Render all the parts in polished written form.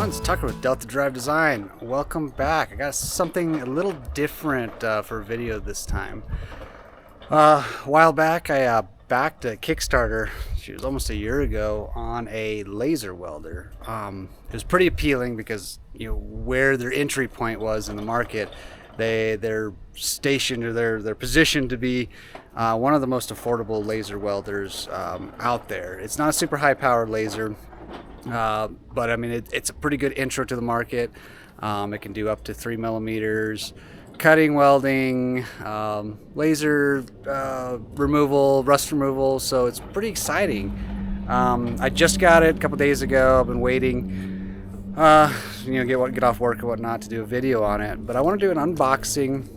everyone, it's Tucker with Delta Drive Design. Welcome back. I got something a little different for a video this time. A while back I backed a Kickstarter, it was almost a year ago, on a laser welder. It was pretty appealing because, you know, where their entry point was in the market, they're stationed, or they're positioned to be one of the most affordable laser welders out there. It's not a super high powered laser, but I mean it's a pretty good intro to the market. It can do up to 3 millimeters cutting, welding, laser removal, rust removal, so it's pretty exciting. I just got it a couple days ago. I've been waiting get off work and whatnot to do a video on it, but I want to do an unboxing,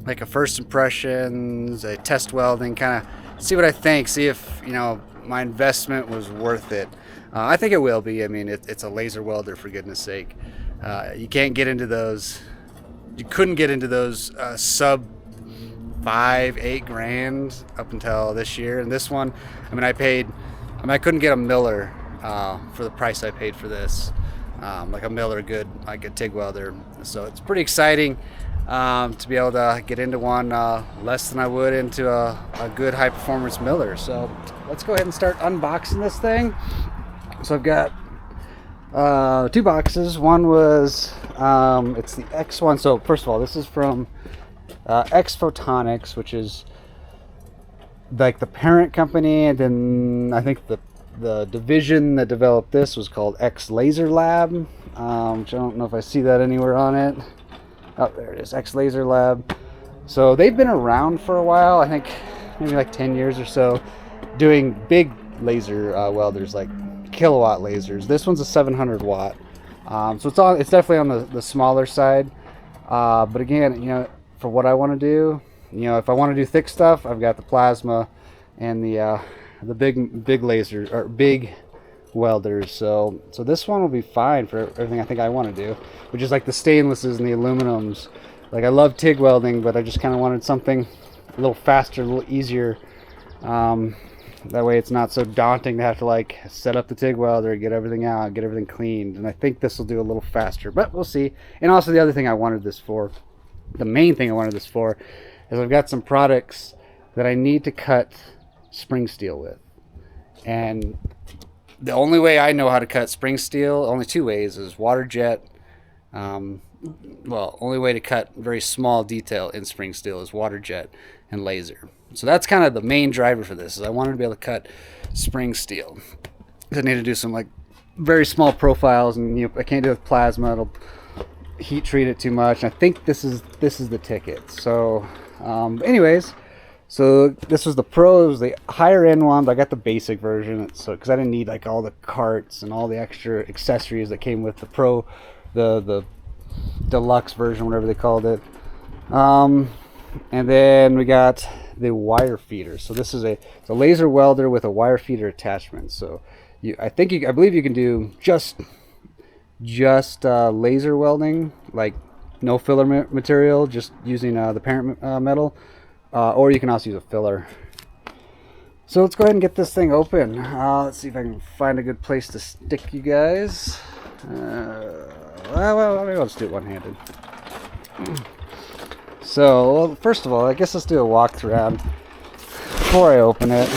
like a first impressions, a test welding, kind of see what I think, see if, you know, my investment was worth it. I think it will be. I mean, it's a laser welder, for goodness sake. You can't get into those, you couldn't get into those sub $5-8 grand up until this year. And this one, I mean, I couldn't get a Miller for the price I paid for this. Like a Miller good, like a TIG welder. So it's pretty exciting to be able to get into one less than I would into a good high performance Miller. So let's go ahead and start unboxing this thing. So I've got 2 boxes. One was it's the X1. So first of all, this is from X Photonics, which is like the parent company, and then I think the division that developed this was called Xlaserlabs, which I don't know if I see that anywhere on it. Oh, there it is, Xlaserlabs. So they've been around for a while, I think maybe like 10 years or so, doing big laser welders, like kilowatt lasers. This one's a 700 watt, so it's definitely on the smaller side, but again, you know, for what I want to do, you know, if I want to do thick stuff, I've got the plasma and the big laser, or big welders. So this one will be fine for everything I think I want to do, which is like the stainlesses and the aluminums. Like, I love TIG welding, but I just kind of wanted something a little faster, a little easier. That way it's not so daunting to have to like set up the TIG welder, get everything out, get everything cleaned. And I think this will do a little faster, but we'll see. And also the other thing I wanted this for, the main thing I wanted this for, is I've got some products that I need to cut spring steel with. And the only way I know how to cut spring steel, only 2 ways, is water jet. Well, only way to cut very small detail in spring steel is water jet and laser. So that's kind of the main driver for this, is I wanted to be able to cut spring steel. I need to do some like very small profiles, and you know, I can't do it with plasma. It'll heat treat it too much. And I think this is the ticket. So anyways, so this was the Pro. It was the higher end one, but I got the basic version, so because I didn't need like all the carts and all the extra accessories that came with the Pro, the deluxe version, whatever they called it. And then we got the wire feeder. So this is it's a laser welder with a wire feeder attachment. So I believe you can do just laser welding, like no filler material, just using the parent metal. Or you can also use a filler. So let's go ahead and get this thing open. Let's see if I can find a good place to stick you guys. Well, maybe I'll just do it one-handed. So, well, first of all, I guess let's do a walk around before I open it.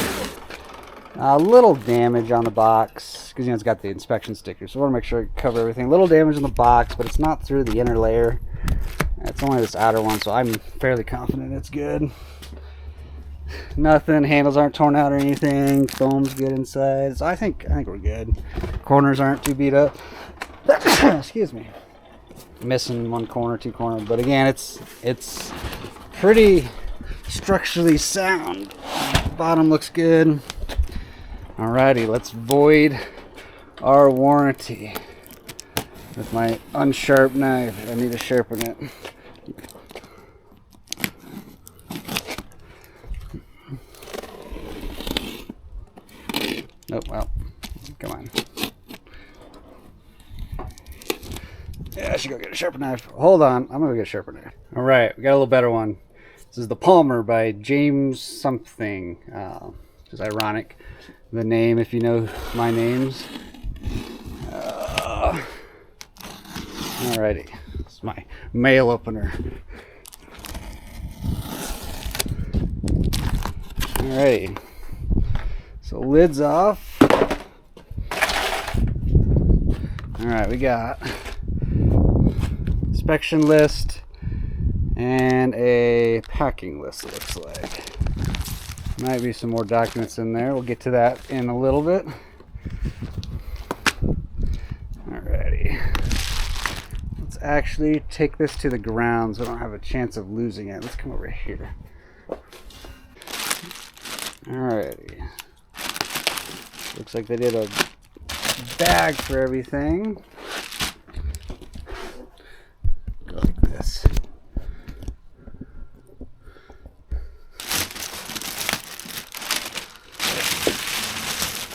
A little damage on the box, because, you know, it's got the inspection sticker, so I want to make sure I cover everything. A little damage on the box, but it's not through the inner layer. It's only this outer one, so I'm fairly confident it's good. Nothing, handles aren't torn out or anything. Foam's good inside, so I think we're good. Corners aren't too beat up. Excuse me. Missing 1 corner, 2 corners, but again, it's pretty structurally sound. Bottom looks good. Alrighty, let's void our warranty with my unsharp knife. I need to sharpen it. Oh, well, come on. Yeah, I should go get a sharper knife. Hold on, I'm gonna go get a sharper knife. All right, we got a little better one. This is the Palmer by James something. Which is ironic, the name, if you know my names. Alrighty, it's my mail opener. Alrighty, so lid's off. Alright, we got inspection list and a packing list, it looks like. Might be some more documents in there. We'll get to that in a little bit. Alrighty. Let's actually take this to the ground so I don't have a chance of losing it. Let's come over here. Alrighty. Looks like they did a bag for everything. Go like this.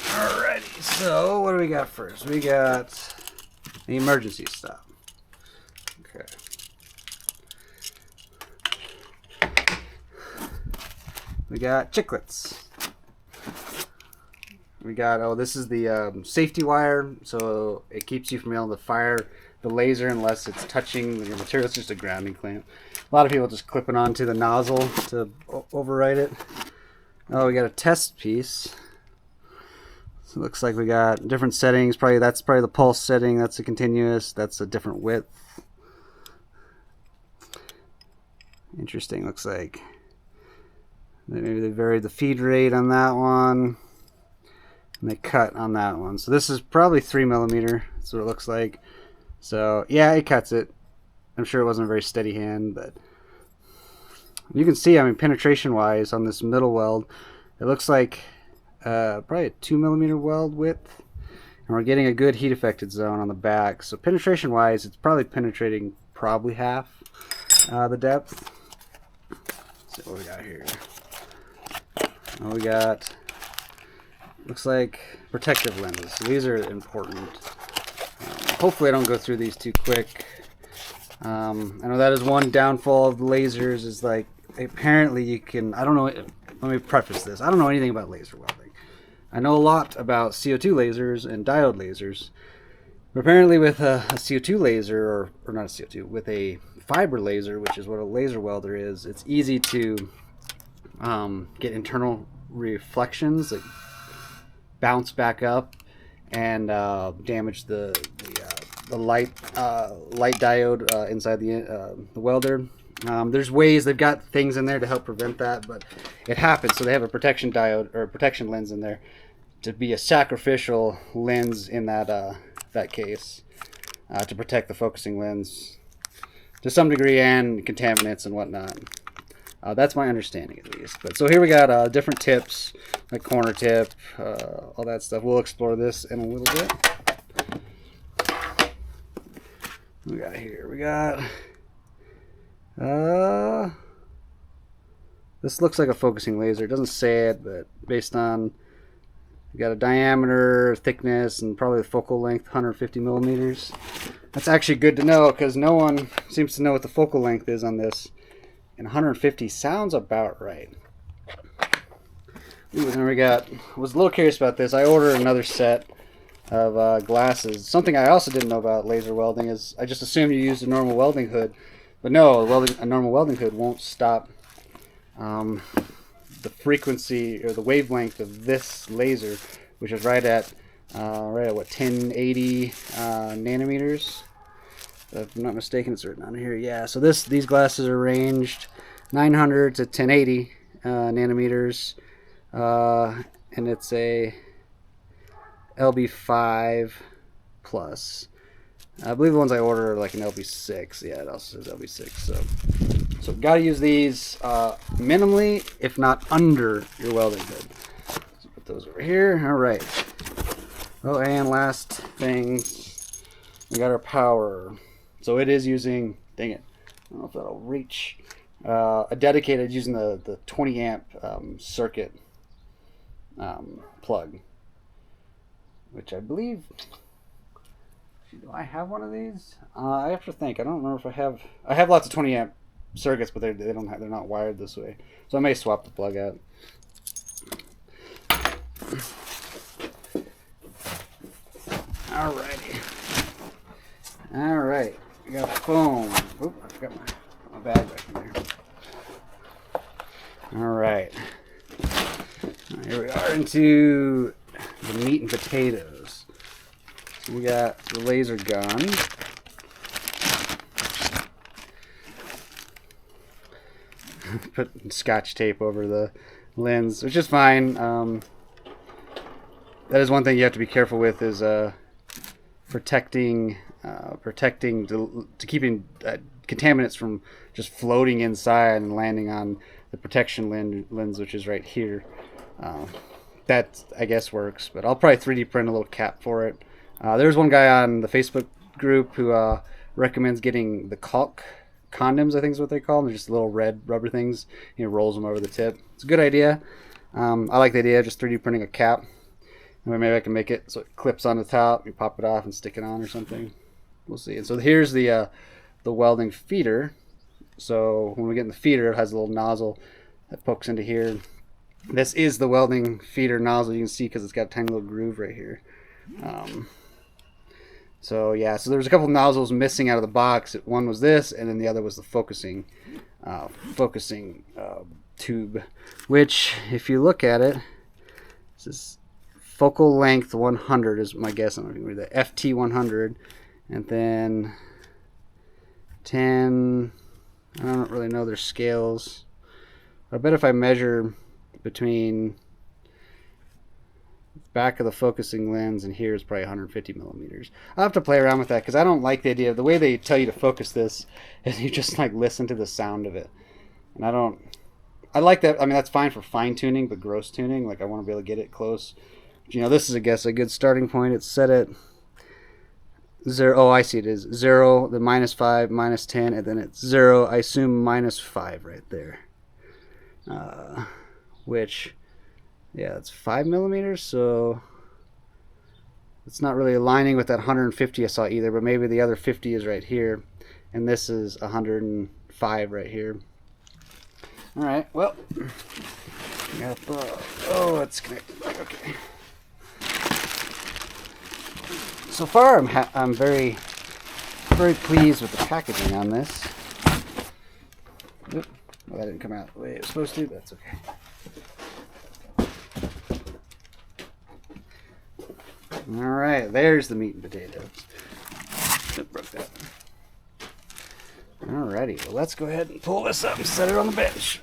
Alrighty, so what do we got first? We got the emergency stop. Okay. We got chiclets. We got, oh, this is the safety wire, so it keeps you from being able to fire the laser unless it's touching your material. It's just a grounding clamp. A lot of people just clip it onto the nozzle to override it. Oh, we got a test piece. So it looks like we got different settings. That's probably the pulse setting. That's a continuous. That's a different width. Interesting. Looks like maybe they varied the feed rate on that one. And they cut on that one. So this is probably 3mm. That's what it looks like. So yeah, it cuts it. I'm sure it wasn't a very steady hand, but you can see, I mean, penetration wise on this middle weld, it looks like probably a 2mm weld width. And we're getting a good heat affected zone on the back. So penetration wise, it's probably penetrating probably half the depth. Let's see what we got here. Oh, we got, looks like protective lenses. So these are important. Hopefully I don't go through these too quick. I know that is one downfall of the lasers, is like apparently you can, I don't know, let me preface this. I don't know anything about laser welding. I know a lot about CO2 lasers and diode lasers. But apparently with a CO2 laser, or not a CO2, with a fiber laser, which is what a laser welder is, it's easy to get internal reflections that bounce back up and damage the light diode inside the welder. There's ways, they've got things in there to help prevent that, but it happens. So they have a protection diode or a protection lens in there to be a sacrificial lens in that case to protect the focusing lens to some degree, and contaminants and whatnot. That's my understanding, at least. But so here we got different tips, like corner tip, all that stuff. We'll explore this in a little bit. What we got here? We got this looks like a focusing laser. It doesn't say it, but based on, you got a diameter, thickness, and probably the focal length, 150mm. That's actually good to know, because no one seems to know what the focal length is on this. And 150 sounds about right. Ooh, then we got, was a little curious about this. I ordered another set of glasses. Something I also didn't know about laser welding is I just assumed you used a normal welding hood. But no, a normal welding hood won't stop the frequency or the wavelength of this laser, which is right at what, 1080 nanometers. If I'm not mistaken, it's written on here. Yeah, so these glasses are ranged 900 to 1080 nanometers, and it's a LB5 plus. I believe the ones I order are like an LB6. Yeah, it also says LB6. So gotta use these minimally, if not under your welding hood. So put those over here. All right. Oh, and last thing, we got our power. So it is using, dang it, I don't know if that'll reach, a dedicated, using the 20 amp circuit plug, which I believe, do I have one of these? I have to think. I don't remember if I have lots of 20 amp circuits, but they're not wired this way. So I may swap the plug out. Alrighty. Alright. We got foam. Oop, I forgot my bag back in there. All right. Here we are into the meat and potatoes. So we got the laser gun. Put scotch tape over the lens, which is fine. That is one thing you have to be careful with, is protecting to keeping contaminants from just floating inside and landing on the protection lens, which is right here. That, I guess, works, but I'll probably 3D print a little cap for it. There's one guy on the Facebook group who recommends getting the caulk condoms, I think is what they call them. They're just little red rubber things. He rolls them over the tip. It's a good idea. I like the idea of just 3D printing a cap. And maybe I can make it so it clips on the top. You pop it off and stick it on or something. We'll see. And so here's the welding feeder. So when we get in the feeder, it has a little nozzle that pokes into here. This is the welding feeder nozzle. You can see because it's got a tiny little groove right here. So yeah, so there's a couple nozzles missing out of the box. One was this, and then the other was the focusing tube, which, if you look at it, this is focal length 100 is my guess. I'm going to read the FT 100, and then 10. I don't really know their scales. I bet if I measure between the back of the focusing lens and here is probably 150 millimeters. I'll have to play around with that because I don't like the idea of the way they tell you to focus this is you just like listen to the sound of it. And I like that. I mean, that's fine for fine tuning, but gross tuning, like I want to be able to get it close. You know, this is, I guess, a good starting point. It's set at 0. Oh, I see, it is 0, the -5, -10, and then it's 0. I assume -5 right there. Which, yeah, it's 5 millimeters, so it's not really aligning with that 150 I saw either, but maybe the other 50 is right here, and this is 105 right here. All right, well, oh, it's connected. Okay. So far, I'm very pleased with the packaging on this. Oop. Well, that didn't come out the way it was supposed to. That's okay. All right, there's the meat and potatoes. Broke that. Alrighty, well, let's go ahead and pull this up and set it on the bench.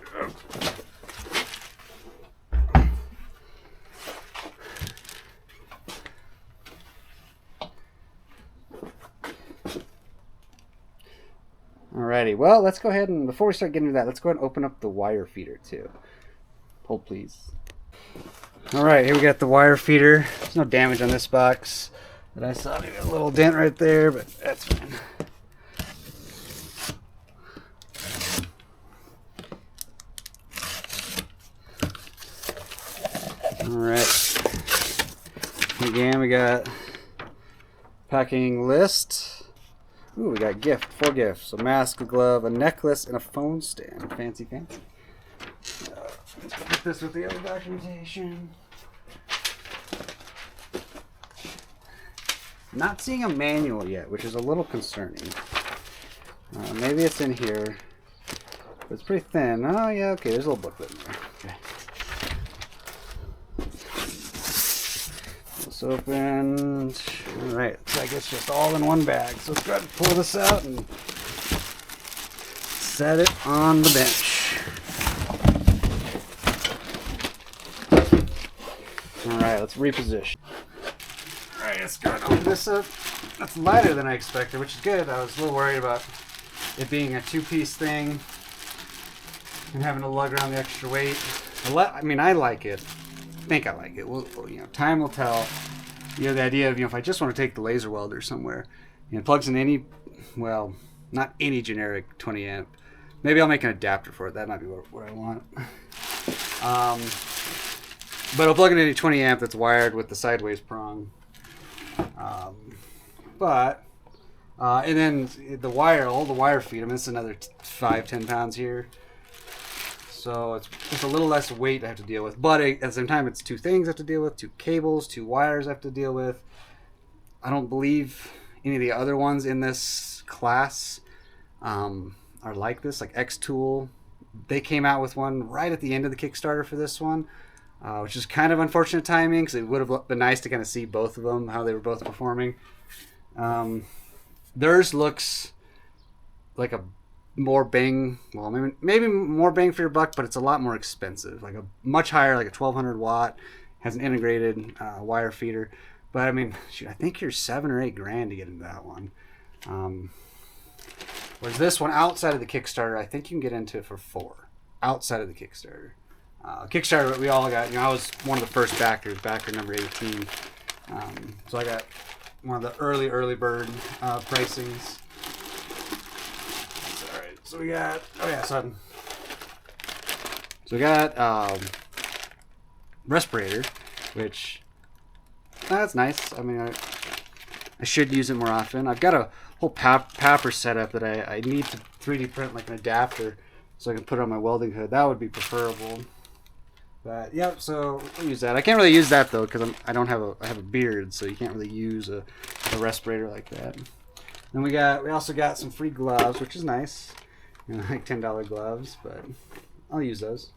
Alrighty, well, let's go ahead and, before we start getting into that, let's go ahead and open up the wire feeder too. Hold, please. Alright, here we got the wire feeder. There's no damage on this box, but I saw maybe a little dent right there, but that's fine. Alright. Again, we got packing list. Ooh, we got 4 gifts. A mask, a glove, a necklace, and a phone stand. Fancy, fancy. Let's put this with the other documentation. Not seeing a manual yet, which is a little concerning. Maybe it's in here. But it's pretty thin. Oh, yeah, okay, there's a little booklet in there. Okay. This opened. Alright, so I guess just all in one bag. So let's go ahead and pull this out and set it on the bench. Alright, let's reposition. Alright, let's go ahead and open this up. That's lighter than I expected, which is good. I was a little worried about it being a 2-piece thing and having to lug around the extra weight. I mean, I like it. I think I like it. Well, you know, time will tell. You know, the idea of, you know, if I just want to take the laser welder somewhere, you know, it plugs in any, well, not any generic 20 amp. Maybe I'll make an adapter for it. That might be what I want. But I'll plug in any 20 amp that's wired with the sideways prong. And then the wire, all the wire feed, I mean, it's another 5-10 pounds here. So it's just a little less weight I have to deal with. But at the same time, it's 2 things I have to deal with, 2 cables, 2 wires I have to deal with. I don't believe any of the other ones in this class are like this, like X-Tool. They came out with one right at the end of the Kickstarter for this one, which is kind of unfortunate timing because it would have been nice to kind of see both of them, how they were both performing. Theirs looks like a more bang, well, maybe more bang for your buck, but it's a lot more expensive, like a much higher, like a 1200 watt, has an integrated wire feeder. But I mean, shoot, I think you're $7 or $8 grand to get into that one. Whereas this one, outside of the Kickstarter, I think you can get into it for $4 outside of the Kickstarter. Kickstarter, we all got, I was one of the first backers, backer number 18. So I got one of the early bird pricings. All right, so we got, so we got respirator, which that's nice. I mean, I should use it more often. I've got a whole papper setup that I need to 3D print like an adapter so I can put it on my welding hood. That would be preferable. But yeah, so we'll use that. I can't really use that though because I have a beard, so you can't really use a respirator like that. Then we also got some free gloves, which is nice. Like $10 gloves, but I'll use those.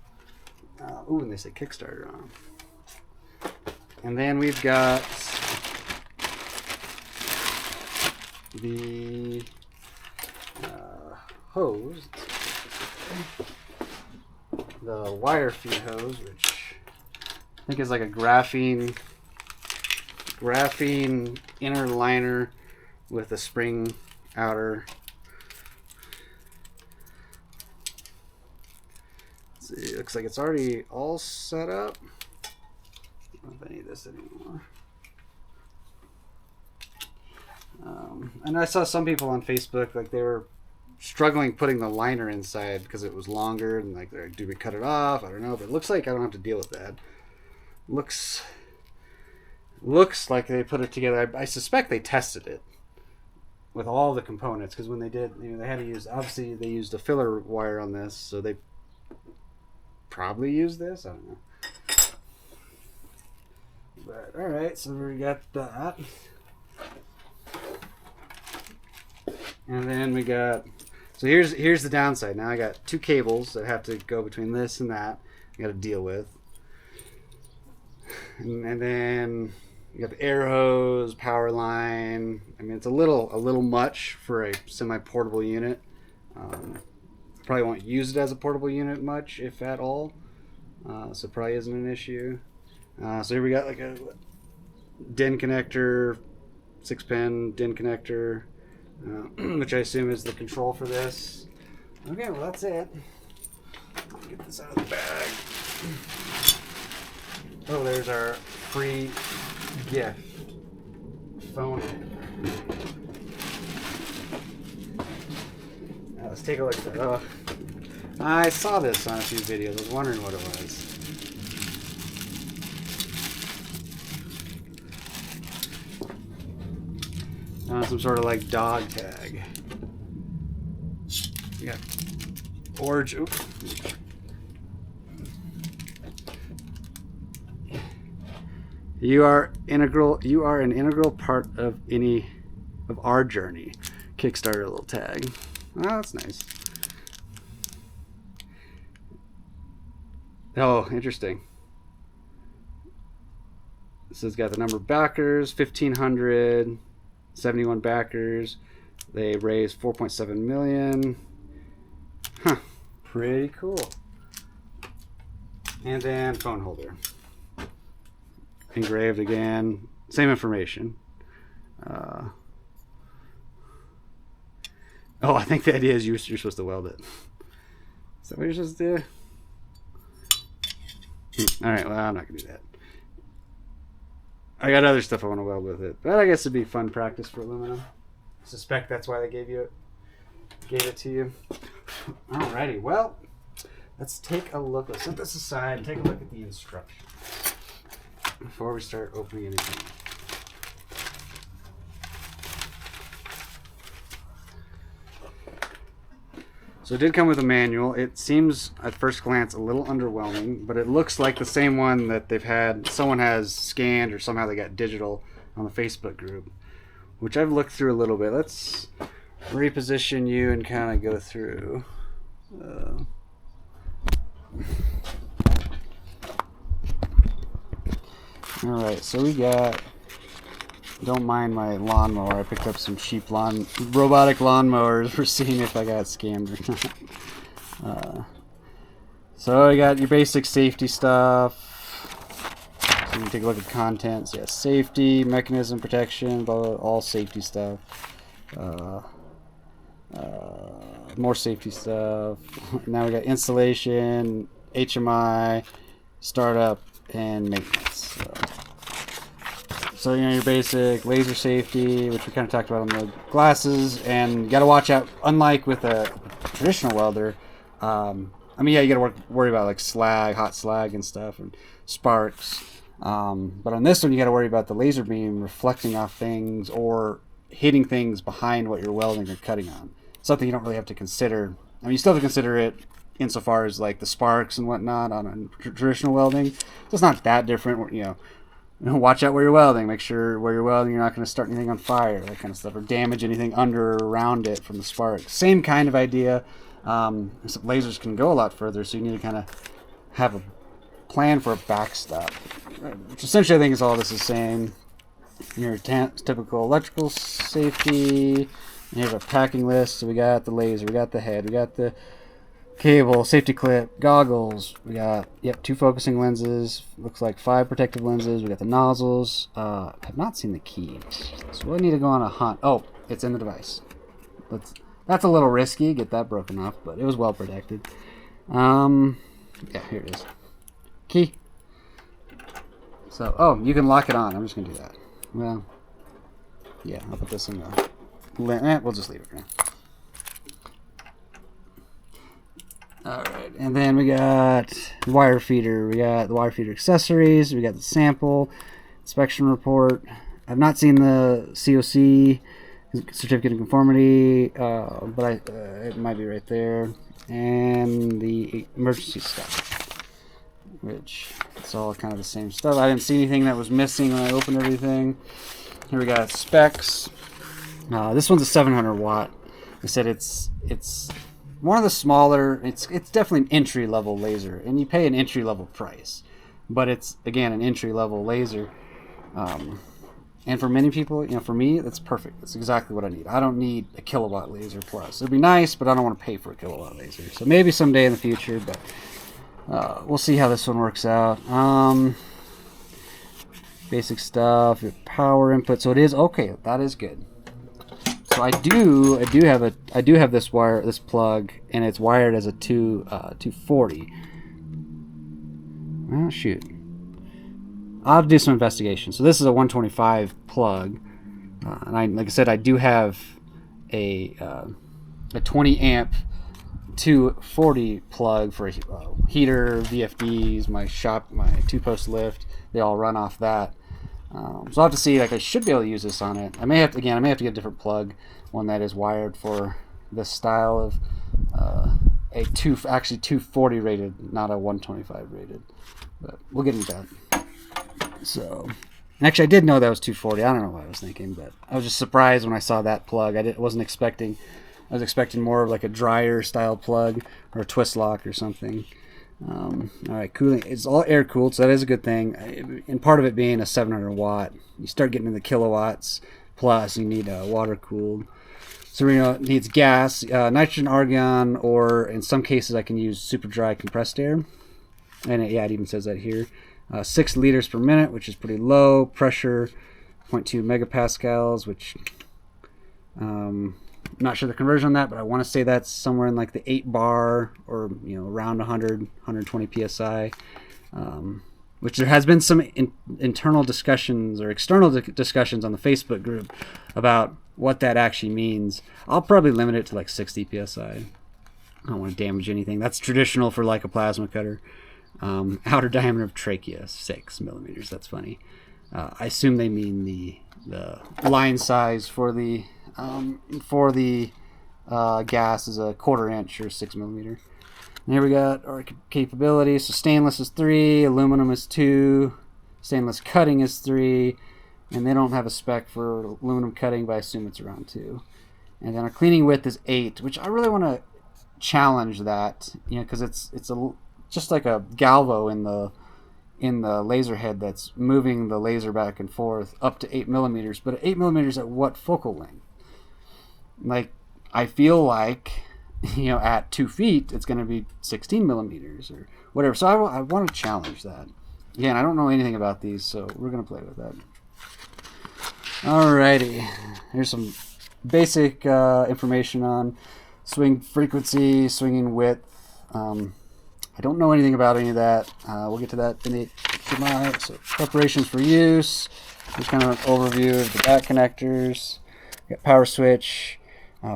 Ooh, and they say Kickstarter on them. And then we've got the hose, the wire feed hose, which I think is like a graphene inner liner with a spring outer. Let's see, it looks like it's already all set up. I don't know if I need this anymore. And I saw some people on Facebook, like they were struggling putting the liner inside because it was longer, and like, do we cut it off? I don't know, but it looks like I don't have to deal with that. Looks like they put it together. I suspect they tested it with all the components, because when they did, they had to use, obviously they used a filler wire on this, so they probably used this. I don't know. But all right, so we got that. And then we got, so here's the downside. Now I got 2 cables that have to go between this and that. I got to deal with. And then you got the air hose, power line. I mean, it's a little much for a semi-portable unit. Probably won't use it as a portable unit much, if at all. So probably isn't an issue. So here we got like a DIN connector, 6-pin DIN connector. Which I assume is the control for this. Okay, well that's it. Get this out of the bag. Oh, there's our free gift phone. Let's take a look at that. Oh, I saw this on a few videos. I was wondering what it was. Some sort of like dog tag. You got orange. Oops. You are integral. You are an integral part of our journey. Kickstarter little tag. Oh, that's nice. Oh, interesting. This has got the number of backers, 1,500. 71 backers. They raised 4.7 million. Huh, pretty cool. And then phone holder, engraved again, same information. Oh, I think the idea is you're supposed to weld it. Is that what you're supposed to do? All right, well, I'm not gonna do that. I got other stuff I want to weld with it, but I guess it'd be fun practice for aluminum. I suspect that's why they gave it to you. Alrighty, well, let's take a look. Let's set this aside and take a look at the instructions before we start opening anything. So it did come with a manual. It seems at first glance a little underwhelming, but it looks like the same one that someone has scanned, or somehow they got digital on the Facebook group. which I've looked through a little bit. Let's reposition you and kind of go through. All right, so we got. Don't mind my lawnmower. I picked up some cheap robotic lawnmowers. We're seeing if I got scammed or not. So you got your basic safety stuff. So you can take a look at contents. Yeah, safety, mechanism protection, blah, blah, all safety stuff. More safety stuff. Now we got installation, HMI, startup, and maintenance. So you know your basic laser safety, which we kind of talked about on the glasses, and you got to watch out. Unlike with a traditional welder, I mean, yeah, you got to worry about like slag, hot slag, and stuff, and sparks. But on this one, you got to worry about the laser beam reflecting off things or hitting things behind what you're welding or cutting on. Something you don't really have to consider. I mean, you still have to consider it insofar as like the sparks and whatnot on a traditional welding. So it's not that different, you know. Watch out where you're welding. Make sure where you're welding you're not going to start anything on fire, that kind of stuff, or damage anything under or around it from the spark. Same kind of idea. Except lasers can go a lot further, so you need to kind of have a plan for a backstop. Which essentially I think is all this is saying. Your typical electrical safety. Here's our packing list. So we got the laser, we got the head, we got the cable, safety clip, goggles. We got, yep, 2 focusing lenses. Looks like 5 protective lenses. We got the nozzles. Have not seen the key. So we'll need to go on a hunt. Oh, it's in the device. That's a little risky. Get that broken off, but it was well protected. Yeah, here it is. Key. So, oh, you can lock it on. I'm just going to do that. Well, yeah, I'll put this in the... we'll just leave it for now. Alright, and then we got the wire feeder, we got the wire feeder accessories, we got the sample, inspection report. I've not seen the COC, certificate of conformity, but it might be right there. And the emergency stuff, which it's all kind of the same stuff. I didn't see anything that was missing when I opened everything. Here we got specs. This one's a 700 watt. I said it's one of the smaller, it's definitely an entry-level laser, and you pay an entry-level price, but it's, again, an entry-level laser, and for many people, you know, for me, that's perfect. That's exactly what I need. I don't need a kilowatt laser plus. It'd be nice, but I don't want to pay for a kilowatt laser, so maybe someday in the future, but we'll see how this one works out. Basic stuff, your power input, so it is, okay, that is good. So I do have this plug, and it's wired as a 240. Oh shoot! I'll have to do some investigation. So this is a 125 plug, and like I said, I do have a 20 amp 240 plug for a heater, VFDs, my 2-post lift. They all run off that. So I'll have to see, like, I should be able to use this on it. I may have to get a different plug, one that is wired for this style of actually 240 rated, not a 125 rated. But we'll get into that. So, and actually I did know that was 240. I don't know what I was thinking, but I was just surprised when I saw that plug. I wasn't expecting. I was expecting more of like a dryer style plug or a twist lock or something. Alright, cooling. It's all air cooled, so that is a good thing. And part of it being a 700 watt, you start getting into kilowatts plus, you need water cooled. So it needs gas, nitrogen, argon, or in some cases I can use super dry compressed air. And it even says that here. 6 liters per minute, which is pretty low. Pressure 0.2 megapascals, which I'm not sure the conversion on that, but I want to say that's somewhere in like the 8 bar or around 120 psi. Which there has been some internal discussions or external discussions on the Facebook group about what that actually means. I'll probably limit it to like 60 psi. I don't want to damage anything. That's traditional for like a plasma cutter. Outer diameter of trachea, 6 millimeters. That's funny. I assume they mean the line size for the gas is a 1/4 inch or 6 millimeter. And here we got our capabilities. So stainless is 3, aluminum is 2, stainless cutting is 3, and they don't have a spec for aluminum cutting, but I assume it's around 2. And then our cleaning width is 8, which I really want to challenge that, you know, because it's just like a galvo in the laser head that's moving the laser back and forth up to 8 millimeters. But 8 millimeters at what focal length? Like, I feel like, you know, at 2 feet it's going to be 16 millimeters or whatever. So I want to challenge that. Again, I don't know anything about these, so we're going to play with that. Alrighty, here's some basic information on swing frequency, swinging width. I don't know anything about any of that. We'll get to that in the HMI. So preparations for use. Just kind of an overview of the back connectors. Got power switch,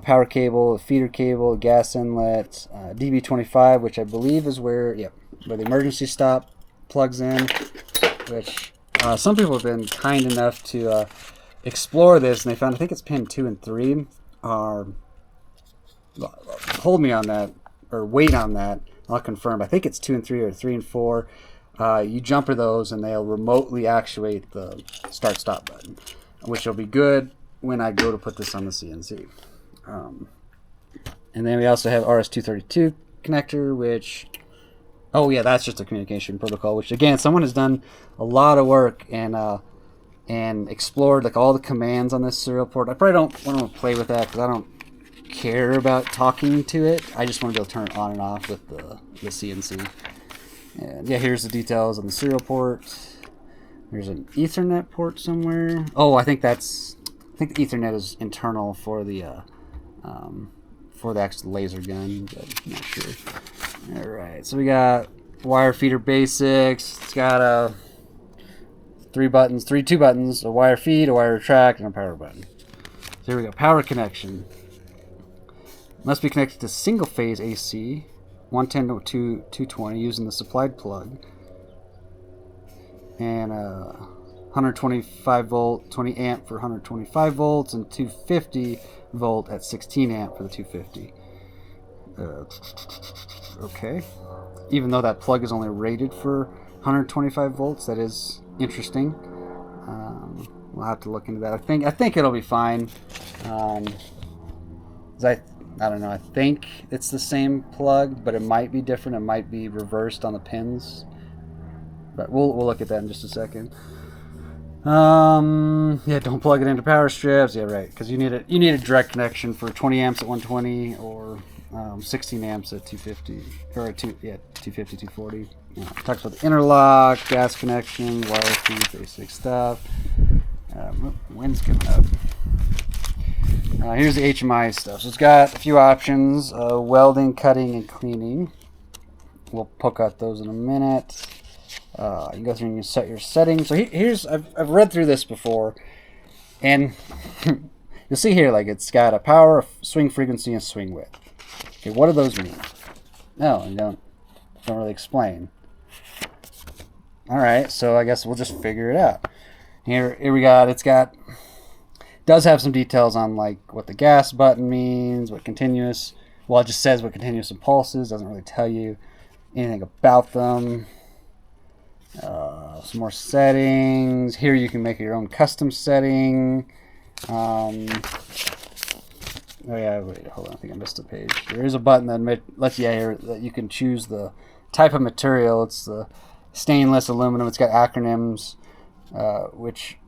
power cable, feeder cable, gas inlet, DB25, which I believe is where the emergency stop plugs in. Which some people have been kind enough to explore this, and they found, I think it's pin 2 and 3 are, hold me on that, or wait on that, I'll confirm. I think it's 2 and 3 or 3 and 4. You jumper those and they'll remotely actuate the start stop button, which will be good when I go to put this on the CNC. And then we also have RS-232 connector, which, oh yeah, that's just a communication protocol, which again, someone has done a lot of work and explored like all the commands on this serial port. I probably don't want to play with that because I don't care about talking to it. I just want to be able to turn it on and off with the CNC. And yeah, here's the details on the serial port. There's an Ethernet port somewhere. Oh, I think the Ethernet is internal for the actual laser gun, but I'm not sure. All right, so we got wire feeder basics. It's got two buttons, a wire feed, a wire retract, and a power button. So here we go, power connection. Must be connected to single phase AC, 110 to 220 using the supplied plug. And 125 volt, 20 amp for 125 volts, and 250 volt at 16 amp for the 250. Okay. Even though that plug is only rated for 125 volts, that is interesting. We'll have to look into that. I think it'll be fine. I don't know. I think it's the same plug, but it might be different. It might be reversed on the pins. But we'll look at that in just a second. Yeah, don't plug it into power strips. Yeah, right. Because you need a direct connection for 20 amps at 120 or 16 amps at 250 or 250, 240. Talks about the interlock, gas connection, wire feed, basic stuff. Wind's coming up. Here's the HMI stuff. So it's got a few options: welding, cutting, and cleaning. We'll poke out those in a minute. You can go through and you set your settings. So here's I've read through this before, and you'll see here like it's got a power, a swing frequency, and swing width. Okay, what do those mean? No, you don't really explain. All right, so I guess we'll just figure it out. Here we got. Does have some details on like what the gas button means, what continuous. Well, it just says what continuous and pulses. Doesn't really tell you anything about them. Some more settings. Here you can make your own custom setting. Oh yeah, wait, hold on. I think I missed a page. There is a button that lets you here that you can choose the type of material. It's the stainless aluminum. It's got acronyms, which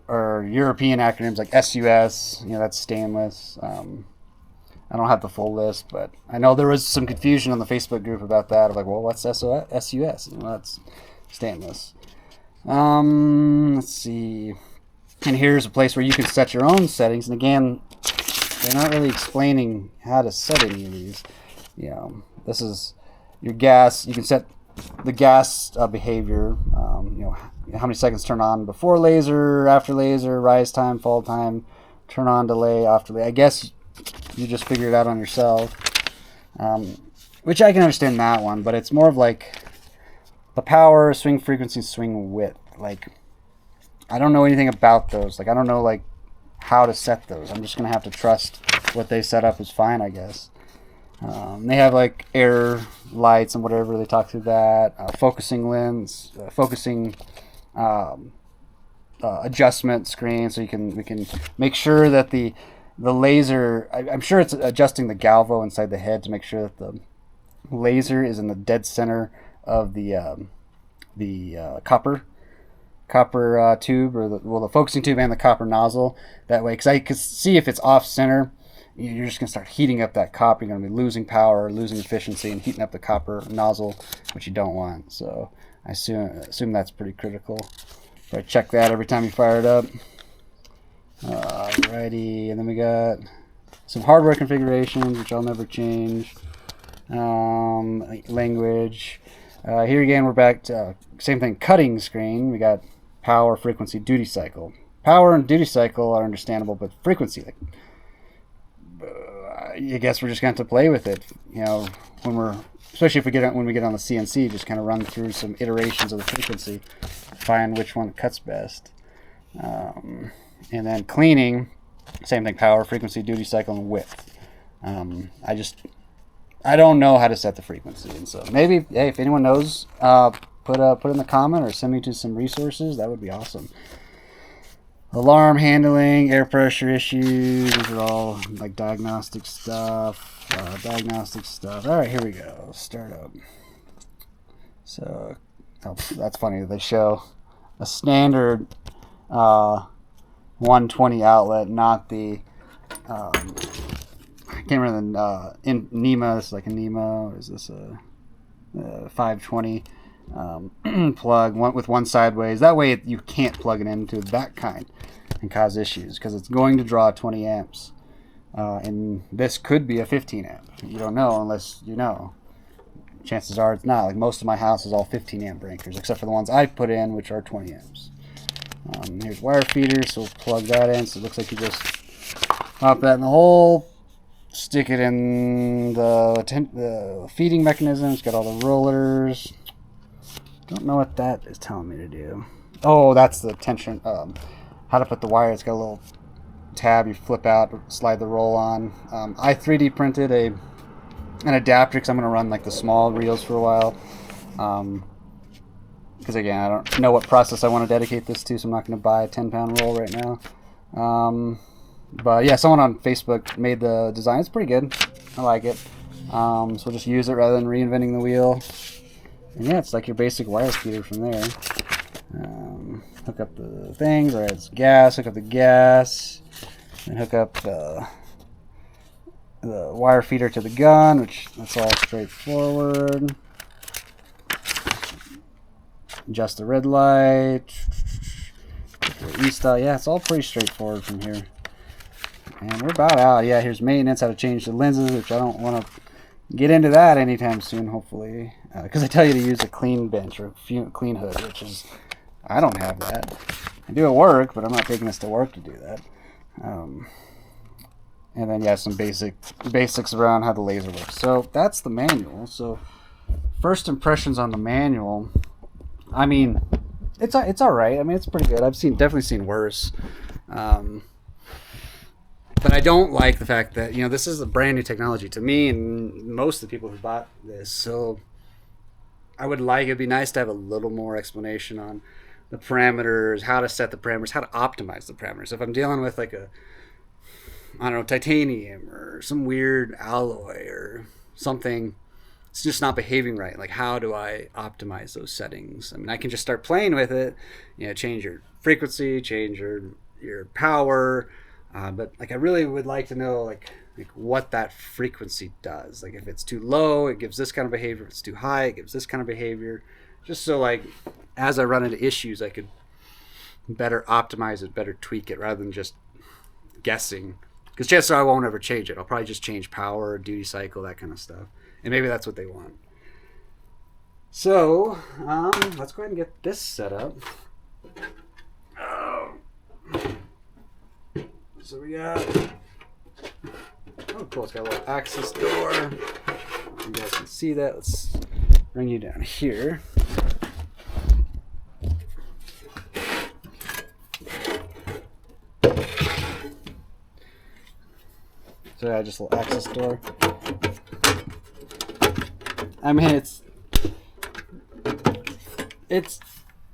are European acronyms like SUS. You know, that's stainless. I don't have the full list, but I know there was some confusion on the Facebook group about that. Of like, well, what's SUS? You know, that's stainless. Let's see. And here's a place where you can set your own settings. And again, they're not really explaining how to set any of these. You know, this is your gas. You can set the gas behavior. You know, how many seconds turn on before laser, after laser, rise time, fall time, turn on, delay, off delay. I guess you just figure it out on yourself. Which I can understand that one, but it's more of like the power, swing frequency, swing width. Like, I don't know anything about those. Like, I don't know like how to set those. I'm just gonna have to trust what they set up is fine, I guess. They have like error lights and whatever. They talk through that. Focusing lens, focusing adjustment screen, so we can make sure that the laser, I'm sure it's adjusting the galvo inside the head to make sure that the laser is in the dead center of the copper tube, or the focusing tube and the copper nozzle. That way, because I could see if it's off center, you're just going to start heating up that copper. You're going to be losing power, losing efficiency, and heating up the copper nozzle, which you don't want. So I assume that's pretty critical. So I check that every time you fire it up. Alrighty, and then we got some hardware configurations, which I'll never change. Language. Here again, we're back to same thing, cutting screen. We got power, frequency, duty cycle. Power and duty cycle are understandable, but frequency, like, I guess we're just going to have to play with it. You know, especially if when we get on the CNC, just kind of run through some iterations of the frequency, find which one cuts best. And then cleaning, same thing, power, frequency, duty cycle, and width. I don't know how to set the frequency, and so maybe, hey, if anyone knows, put in the comment or send me to some resources. That would be awesome. Alarm handling, air pressure issues, these are all like diagnostic stuff. All right, here we go. Start up. So, that's funny. They show a standard 120 outlet, not the I can't remember the in NEMA. This is like a NEMA, or is this a 520 plug with one sideways? That way you can't plug it into that kind and cause issues, because it's going to draw 20 amps, and this could be a 15 amp. You don't know unless you know. Chances are it's not. Like, most of my house is all 15 amp breakers, except for the ones I put in, which are 20 amps. Here's wire feeder, so we'll plug that in. So it looks like you just pop that in the hole, stick it in the feeding mechanism. It's got all the rollers. Don't know what that is telling me to do. Oh, that's the tension. How to put the wire. It's got a little tab you flip out, slide the roll on. I 3D printed an adapter, because I'm going to run like the small reels for a while. Because again, I don't know what process I want to dedicate this to, so I'm not going to buy a 10-pound roll right now. But yeah, someone on Facebook made the design. It's pretty good. I like it. So we'll just use it rather than reinventing the wheel. And yeah, it's like your basic wire feeder from there. Hook up the things. Alright, it's gas. Hook up the gas. And hook up the wire feeder to the gun, which that's all straightforward. Adjust the red light. Yeah, it's all pretty straightforward from here. And we're about out. Yeah, here's maintenance, how to change the lenses, which I don't want to get into that anytime soon, hopefully. Because I tell you to use a clean bench or clean hood, which is, I don't have that. I do at work, but I'm not taking this to work to do that. And then, yeah, some basics around how the laser works. So that's the manual. So first impressions on the manual, I mean, it's all right. I mean, it's pretty good. I've definitely seen worse. But I don't like the fact that, this is a brand new technology to me and most of the people who bought this. So it'd be nice to have a little more explanation on the parameters, how to set the parameters, how to optimize the parameters. If I'm dealing with like titanium or some weird alloy or something, it's just not behaving right. Like, how do I optimize those settings? I mean, I can just start playing with it, change your frequency, change your power, but like, I really would like to know like what that frequency does. Like, if it's too low, it gives this kind of behavior. If it's too high, it gives this kind of behavior. Just so, like, as I run into issues, I could better optimize it, better tweak it, rather than just guessing. Because chances are I won't ever change it. I'll probably just change power, duty cycle, that kind of stuff. And maybe that's what they want. So, let's go ahead and get this set up. So we got, oh cool, it's got a little access door. You guys can see that. Let's bring you down here. So yeah, just a little access door. I mean, it's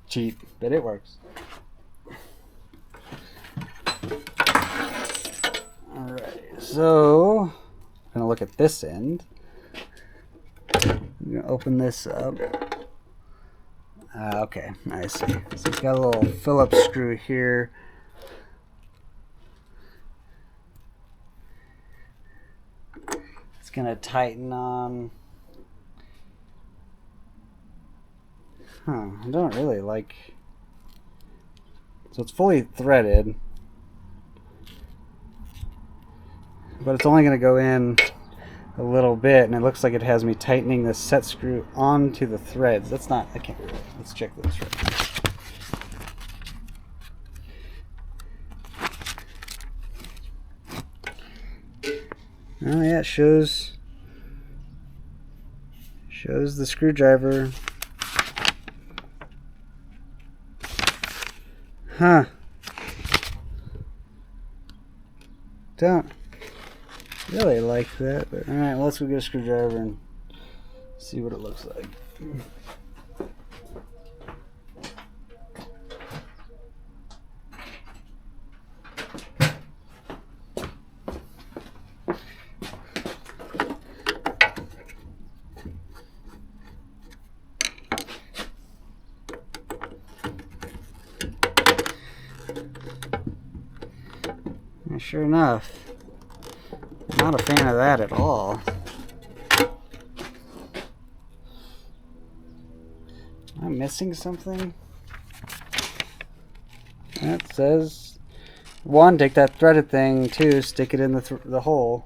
cheap, but it works. So I'm gonna look at this end. I'm gonna open this up. Okay, I see. So it's got a little Phillips screw here. It's gonna tighten on. I don't really like. So it's fully threaded, but it's only gonna go in a little bit, and it looks like it has me tightening the set screw onto the threads. That's not, I can't really, let's check this right now. Oh yeah, it shows the screwdriver. Huh. Don't really like that, but alright, well, let's go get a screwdriver and see what it looks like. And sure enough, not a fan of that at all. Am I missing something? That says 1, take that threaded thing. 2, stick it in the hole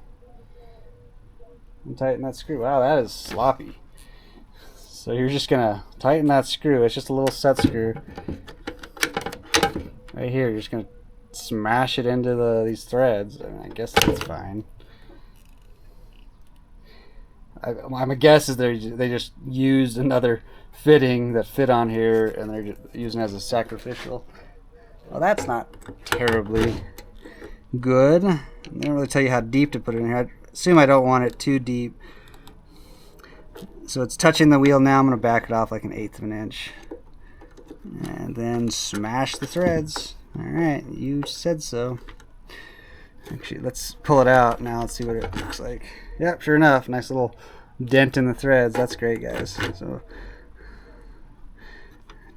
and tighten that screw. Wow, that is sloppy. So you're just gonna tighten that screw. It's just a little set screw right here. You're just gonna smash it into these threads. I guess that's fine. My guess is they just used another fitting that fit on here, and they're just using it as a sacrificial. Well, that's not terribly good. They don't really tell you how deep to put it in here. I assume I don't want it too deep. So it's touching the wheel now. I'm going to back it off like 1/8 of an inch. And then smash the threads. Alright, you said so. Actually, let's pull it out now. Let's see what it looks like. Yep, sure enough, nice little dent in the threads. That's great, guys. So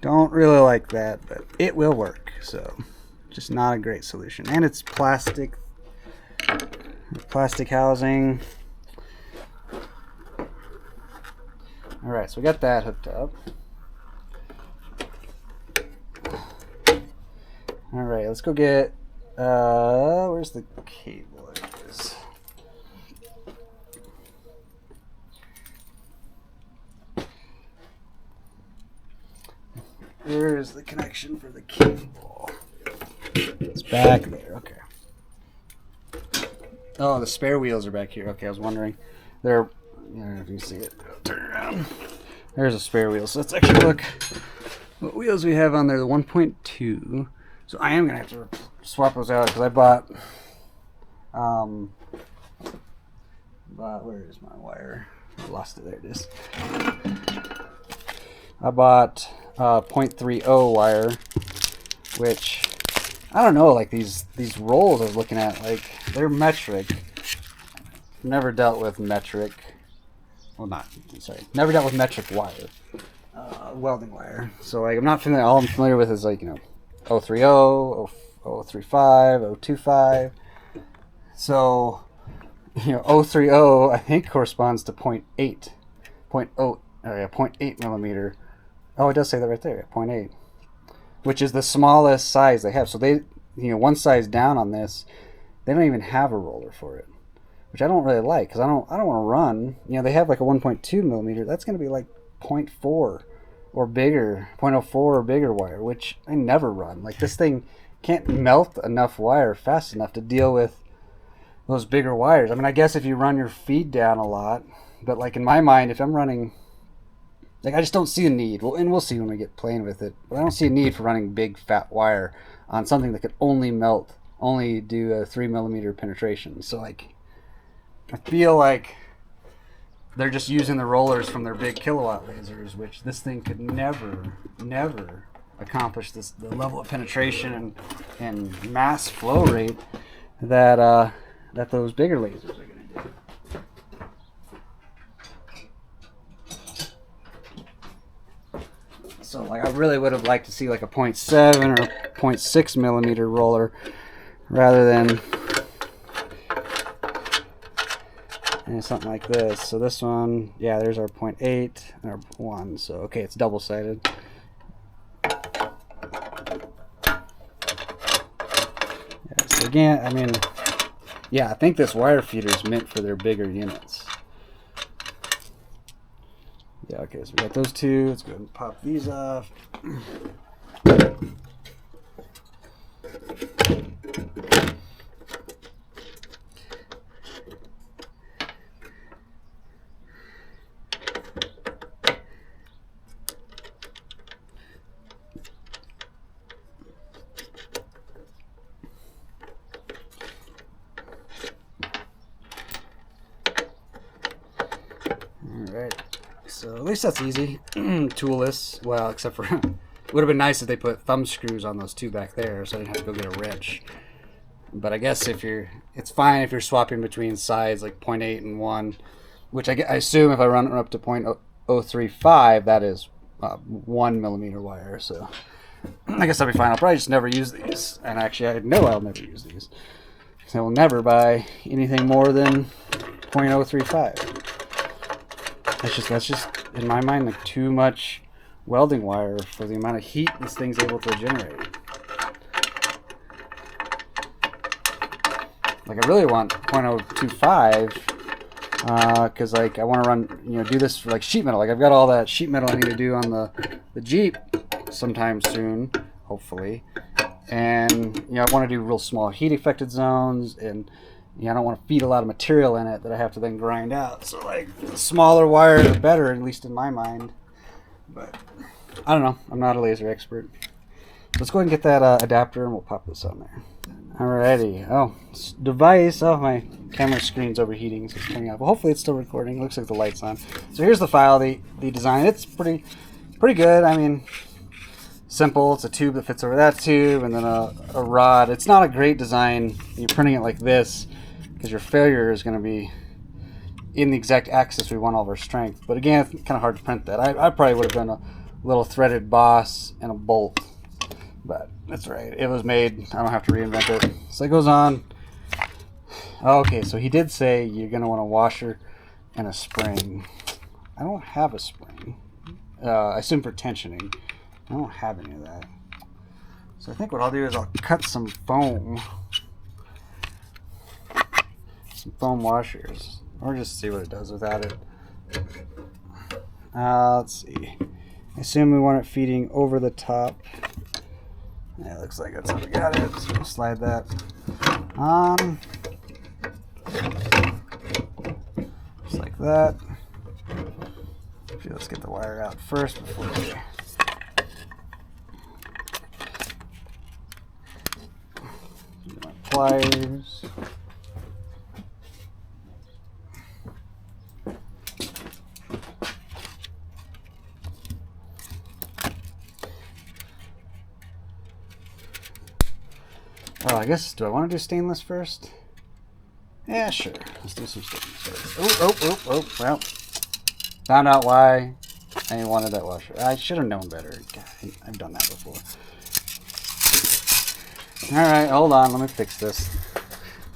don't really like that, but it will work. So just not a great solution. And it's plastic housing. Alright, so we got that hooked up. Alright, let's go get where's the cable? There it is. Where is the connection for the cable? It's back there. Okay. Oh, the spare wheels are back here. Okay, I was wondering. They're, I don't know if you see it. Turn around. There's a spare wheel. So let's actually look what wheels we have on there. The 1.2. So I am gonna have to swap those out because I bought. Where is my wire? I lost it. There it is. I bought 0.30 wire, which I don't know. Like these rolls I was looking at, like they're metric. Never dealt with metric. Well, never dealt with metric wire, welding wire. So like I'm not familiar. All I'm familiar with is like 030, 035, 025. So 030 I think corresponds to 0.8 millimeter. Oh, it does say that right there, 0.8, which is the smallest size they have. So they, one size down on this, they don't even have a roller for it, which I don't really like because I don't want to run. They have like a 1.2 millimeter. That's going to be like 0.4 or bigger, 0.04 or bigger wire, which I never run. Like this thing can't melt enough wire fast enough to deal with those bigger wires. I mean, I guess if you run your feed down a lot, but like in my mind, if I'm running, like I just don't see a need. Well, and we'll see when we get playing with it. But I don't see a need for running big fat wire on something that could only do a 3 millimeter penetration. So like, I feel like they're just using the rollers from their big kilowatt lasers, which this thing could never accomplish the level of penetration and mass flow rate that that those bigger lasers are going to do. So like I really would have liked to see like a 0.7 or 0.6 millimeter roller rather than something like this. So this one, yeah, there's our 0.8 and our 1. So okay, it's double-sided. Yeah, so again, I mean, yeah, I think this wire feeder is meant for their bigger units. Yeah, okay, so we got those two. Let's go ahead and pop these off. Alright, so at least that's easy. Toolless. Well, except for it would have been nice if they put thumb screws on those two back there so I didn't have to go get a wrench. But I guess it's fine if you're swapping between sides like 0.8 and 1, which I assume if I run up to 0.035, that is 1 millimeter wire. So I guess that'll be fine. I'll probably just never use these. And actually, I know I'll never use these. I will never buy anything more than 0.035. That's just in my mind like too much welding wire for the amount of heat this thing's able to generate. Like I really want 0.025 because like I want to run, do this for like sheet metal. Like I've got all that sheet metal I need to do on the Jeep sometime soon, hopefully. And I want to do real small heat affected zones, and I don't want to feed a lot of material in it that I have to then grind out. So like the smaller wire the better, at least in my mind. But I don't know. I'm not a laser expert. Let's go ahead and get that adapter and we'll pop this on there. Alrighty. Oh, device. Oh, my camera screen's overheating, so it's turning off. Well, hopefully it's still recording. Looks like the light's on. So here's the file, the design. It's pretty good. I mean, simple. It's a tube that fits over that tube, and then a rod. It's not a great design. You're printing it like this because your failure is going to be in the exact axis we want all of our strength. But again, it's kind of hard to print that. I probably would have done a little threaded boss and a bolt. But that's right. It was made. I don't have to reinvent it. So it goes on. Okay, so he did say you're going to want a washer and a spring. I don't have a spring. I assume for tensioning. I don't have any of that. So I think what I'll do is I'll cut some foam. Some foam washers. Or just see what it does without it. Let's see. I assume we want it feeding over the top. Yeah, it looks like that's how we got it. So we'll slide that on. Just like that. Okay, let's get the wire out first before we... pliers. Oh, I guess, do I want to do stainless first? Yeah, sure. Let's do some stainless first. Oh, well. Found out why I wanted that washer. I should have known better. God, I've done that before. Alright, hold on. Let me fix this.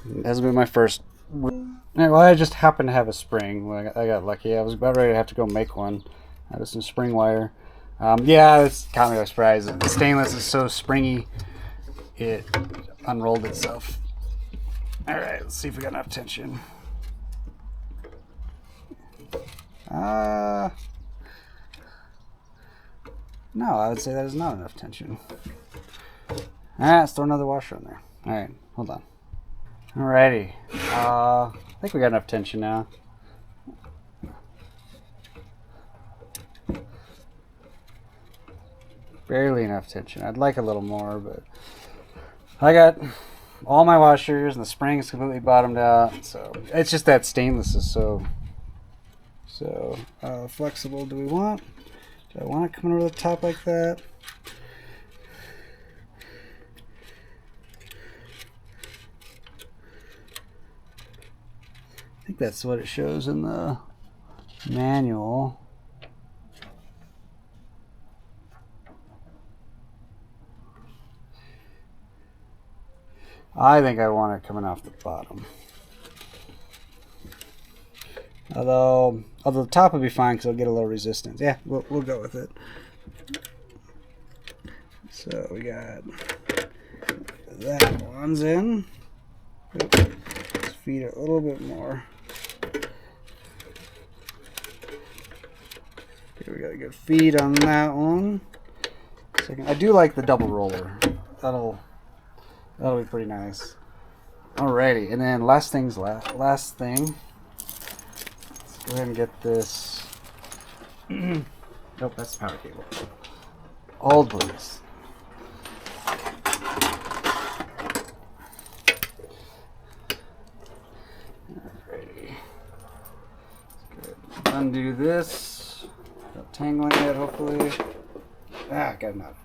It hasn't been my first. Well, I just happened to have a spring. I got lucky. I was about ready to have to go make one. I have some spring wire. Yeah, this caught me by surprise. The stainless is so springy, it unrolled itself. Alright, let's see if we got enough tension. No, I would say that is not enough tension. Alright, let's throw another washer in there. Alright, hold on. Alrighty. I think we got enough tension now. Barely enough tension. I'd like a little more, but I got all my washers and the spring is completely bottomed out. So it's just that stainless is so flexible. Do I want it coming over the top like that? I think that's what it shows in the manual. I think I want it coming off the bottom. Although the top would be fine because it'll get a little resistance. Yeah, we'll go with it. So we got that one's in. Let's feed it a little bit more. Okay, we got a good feed on that one. Second, I do like the double roller. That'll be pretty nice. Alrighty, and then last thing. Let's go ahead and get this. Nope, that's the power cable. Old please. Alrighty. Good. Undo this. Not tangling it, hopefully. Got enough.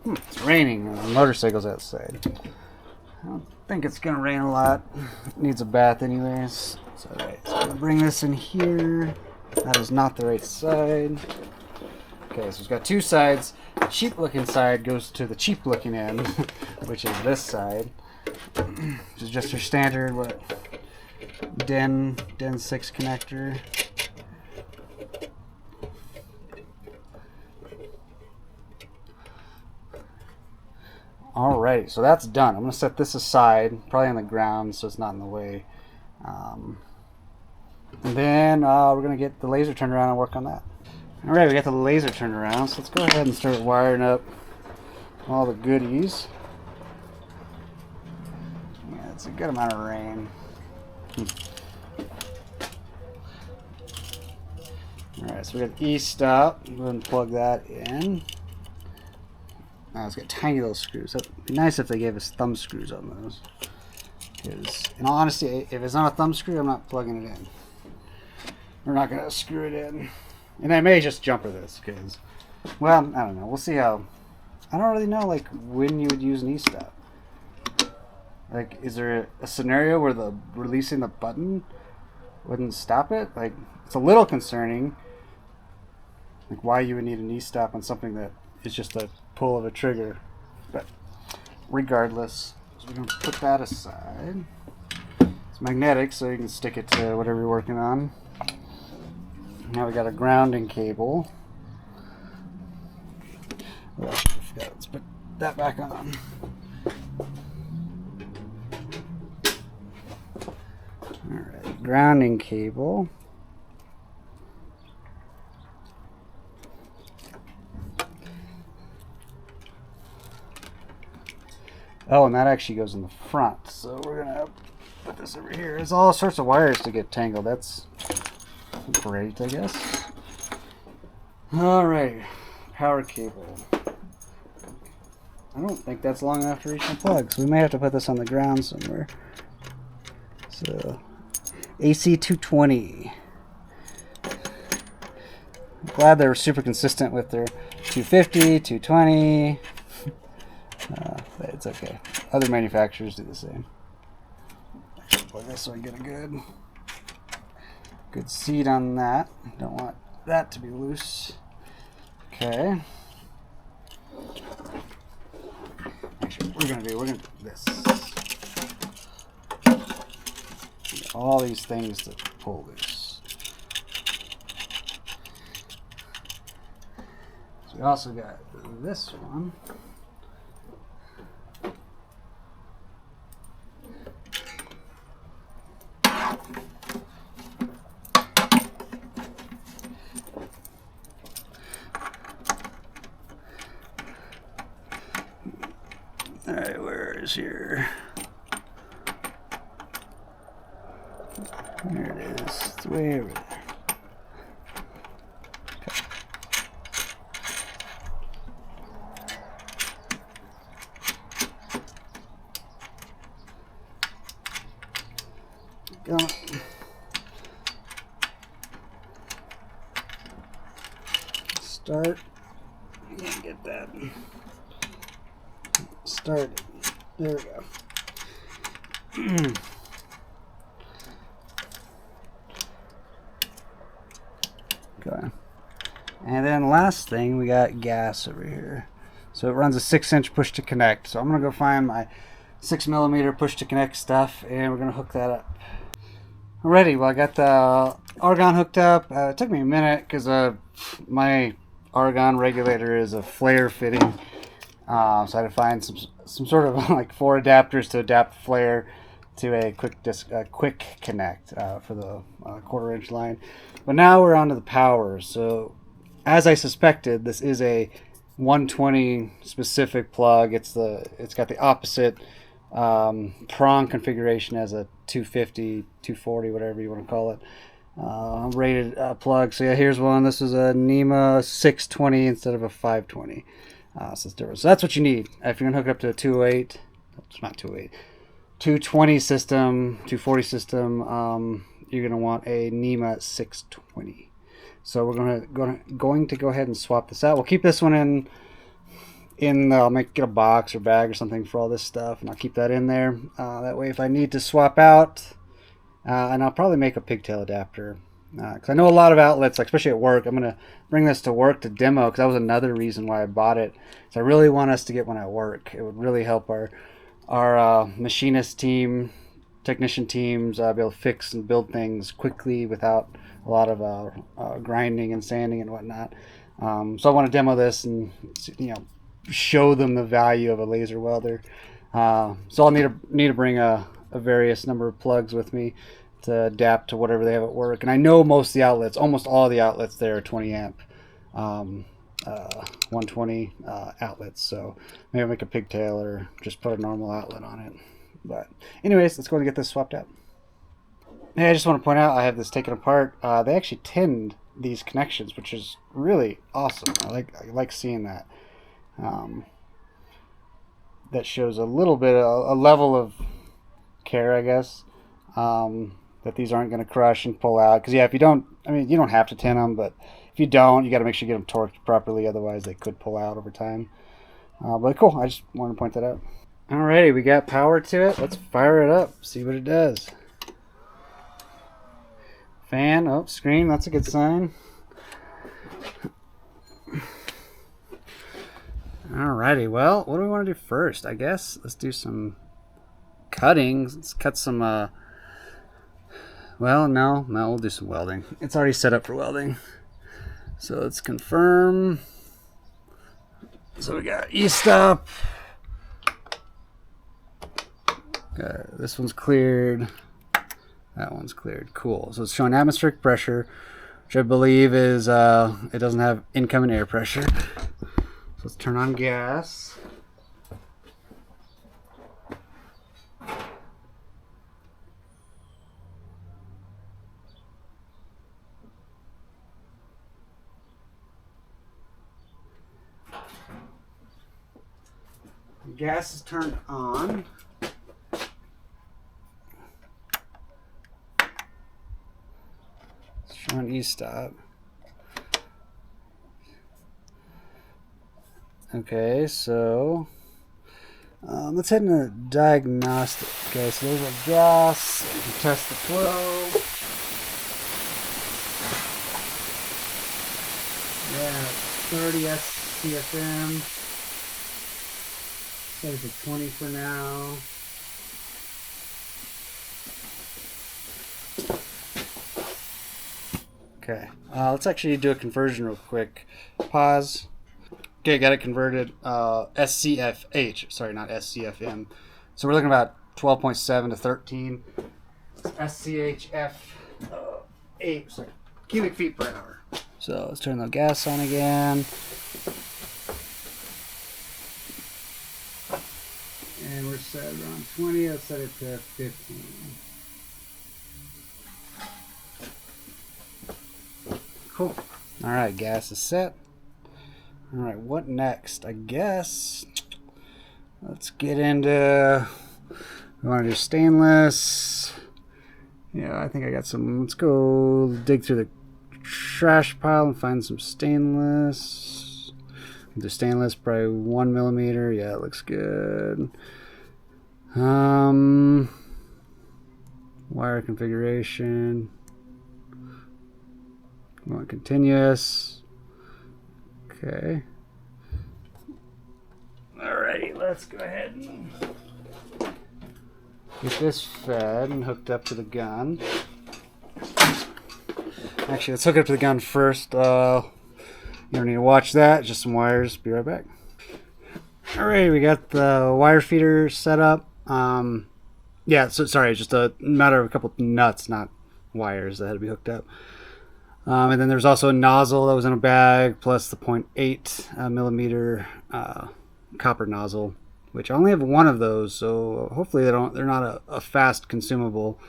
It's raining and the motorcycle's outside. I don't think it's gonna rain a lot. It needs a bath anyways. So, alright, so I'm gonna bring this in here. That is not the right side. Okay, so it's got two sides. The cheap looking side goes to the cheap looking end, which is this side. Which is just your standard DEN 6 connector. Alright, so that's done. I'm going to set this aside, probably on the ground so it's not in the way. And then we're going to get the laser turned around and work on that. Alright, we got the laser turned around, so let's go ahead and start wiring up all the goodies. Yeah, it's a good amount of rain. Alright, so we got the E-stop. Go ahead and plug that in. It's got tiny little screws. So it'd be nice if they gave us thumb screws on those. Because, in all honesty, if it's not a thumb screw, I'm not plugging it in. We're not going to screw it in. And I may just jumper this, because, well, I don't know. We'll see how. I don't really know, like, when you would use an E-stop. Like, is there a scenario where releasing the button wouldn't stop it? Like, it's a little concerning. Like, why you would need an E-stop on something that is just a pull of a trigger. But regardless, so we're going to put that aside. It's magnetic, so you can stick it to whatever you're working on. Now we got a grounding cable. Oh, I forgot. Let's put that back on. Alright, grounding cable. Oh, and that actually goes in the front. So we're going to put this over here. There's all sorts of wires to get tangled. That's great, I guess. Alright, power cable. I don't think that's long enough to reach the plug, so we may have to put this on the ground somewhere. So, AC 220. I'm glad they were super consistent with their 250, 220. But it's okay. Other manufacturers do the same. Plug this so I get a good seat on that. Don't want that to be loose. Okay. Actually, we're gonna do this. All these things to pull loose. So we also got this one. Alright, where is your... There it is. It's way over there. Okay. Go. Start. You can't get that. Started. There we go. Okay. And then last thing, we got gas over here. So it runs a 6-inch push to connect. So I'm gonna go find my 6mm push to connect stuff, and we're gonna hook that up. Alrighty, well I got the argon hooked up. It took me a minute because my argon regulator is a flare fitting. So I had to find some sort of like 4 adapters to adapt the flare to a quick connect for the 1/4-inch line. But now we're on to the power. So as I suspected, this is a 120 specific plug. It's got the opposite prong configuration as a 250, 240, whatever you want to call it. Rated plug. So yeah, here's one. This is a NEMA 620 instead of a 520. So it's different. So that's what you need if you're gonna hook up to a 208. It's not 208. 220 system, 240 system. You're gonna want a NEMA 620. So we're going to go ahead and swap this out. We'll keep this one I'll get a box or bag or something for all this stuff, and I'll keep that in there. That way, if I need to swap out, and I'll probably make a pigtail adapter. Because I know a lot of outlets, like especially at work, I'm going to bring this to work to demo, because that was another reason why I bought it. So I really want us to get one at work. It would really help our machinist team, technician teams be able to fix and build things quickly without a lot of grinding and sanding and whatnot. So I want to demo this and show them the value of a laser welder. So I'll need to bring a various number of plugs with me to adapt to whatever they have at work. And I know most of the outlets, almost all the outlets there are 20 amp 120 outlets. So maybe I'll make a pigtail or just put a normal outlet on it. But anyways, let's go and get this swapped out. Hey, I just want to point out I have this taken apart. They actually tinned these connections, which is really awesome. I like seeing that. That shows a little bit a level of care, I guess, that these aren't going to crush and pull out. Because yeah, if you don't, you don't have to tin them, but if you don't, you got to make sure you get them torqued properly, otherwise they could pull out over time. But cool, I just wanted to point that out. Alrighty, we got power to it. Let's fire it up, see what it does. Fan, oh, screen, that's a good sign. Alrighty, well, what do we want to do first? I guess let's do some cutting. Let's cut some, well, no, we'll do some welding. It's already set up for welding. So let's confirm. So we got E-stop. This one's cleared. That one's cleared. Cool. So it's showing atmospheric pressure, which I believe is, it doesn't have incoming air pressure. So let's turn on gas. Gas is turned on. It's showing E-stop. Okay, so let's head into diagnostic. Okay, so there's our gas. We can test the flow. Yeah, 30 SCFM. Set it to 20 for now. Okay, let's actually do a conversion real quick. Pause. Okay, got it converted. SCFH, sorry, not SCFM. So we're looking about 12.7 to 13. SCHF 8, sorry, cubic feet per hour. So let's turn the gas on again. And we're set around 20. Let's set it to 15. Cool. All right, gas is set. All right, what next? I guess let's get into. We want to do stainless. Yeah, I think I got some. Let's go dig through the trash pile and find some stainless. The stainless, probably 1 millimeter. Yeah, it looks good. Wire configuration. We want continuous. Okay. Alrighty, let's go ahead and get this fed and hooked up to the gun. Actually, let's hook it up to the gun first. You don't need to watch that. Just some wires. Be right back. Alright, we got the wire feeder set up. Yeah, so sorry, just a matter of a couple nuts, not wires that had to be hooked up. And then there's also a nozzle that was in a bag, plus the 0.8 millimeter copper nozzle, which I only have one of those, so hopefully they're not a fast consumable.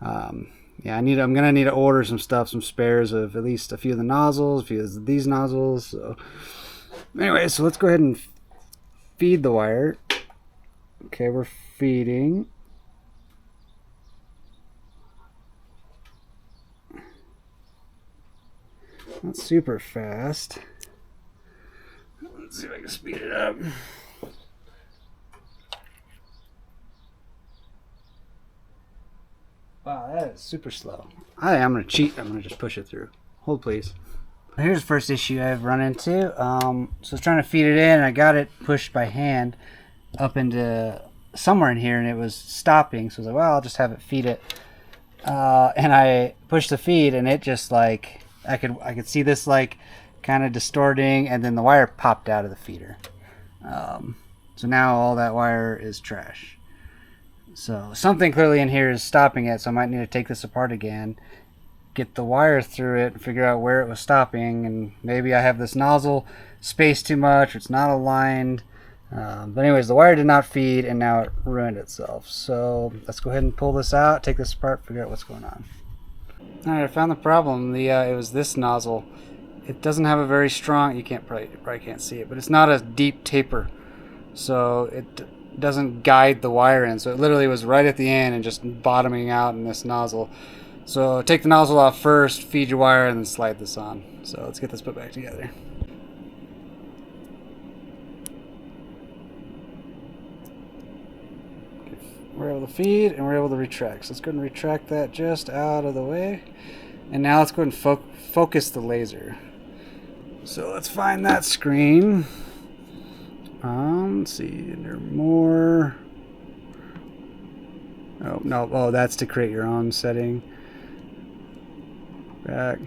Yeah, I'm gonna need to order some spares of at least a few of the nozzles, a few of these nozzles. So anyway, so let's go ahead and feed the wire. Okay, we're feeding. Not super fast. Let's see if I can speed it up. Wow, that is super slow. I'm gonna cheat. I'm gonna just push it through. Hold please. Here's the first issue I've run into. So I was trying to feed it in. I got it pushed by hand up into somewhere in here, and it was stopping. So I was like, well, I'll just have it feed it. And I pushed the feed, and it just like I could see this like kind of distorting, and then the wire popped out of the feeder. So now all that wire is trash. So something clearly in here is stopping it, so I might need to take this apart again, get the wire through it, and figure out where it was stopping, and maybe I have this nozzle spaced too much, or it's not aligned. But anyways, the wire did not feed, and now it ruined itself. So let's go ahead and pull this out, take this apart, figure out what's going on. Alright, I found the problem. It was this nozzle. It doesn't have a very strong, you probably can't see it, but it's not a deep taper. So it doesn't guide the wire in. So it literally was right at the end and just bottoming out in this nozzle. So take the nozzle off first, feed your wire, and then slide this on. So let's get this put back together. We're able to feed and we're able to retract. So let's go ahead and retract that just out of the way. And now let's go ahead and focus the laser. So let's find that screen. Let's see, there more. Oh, no, oh, that's to create your own setting. Back.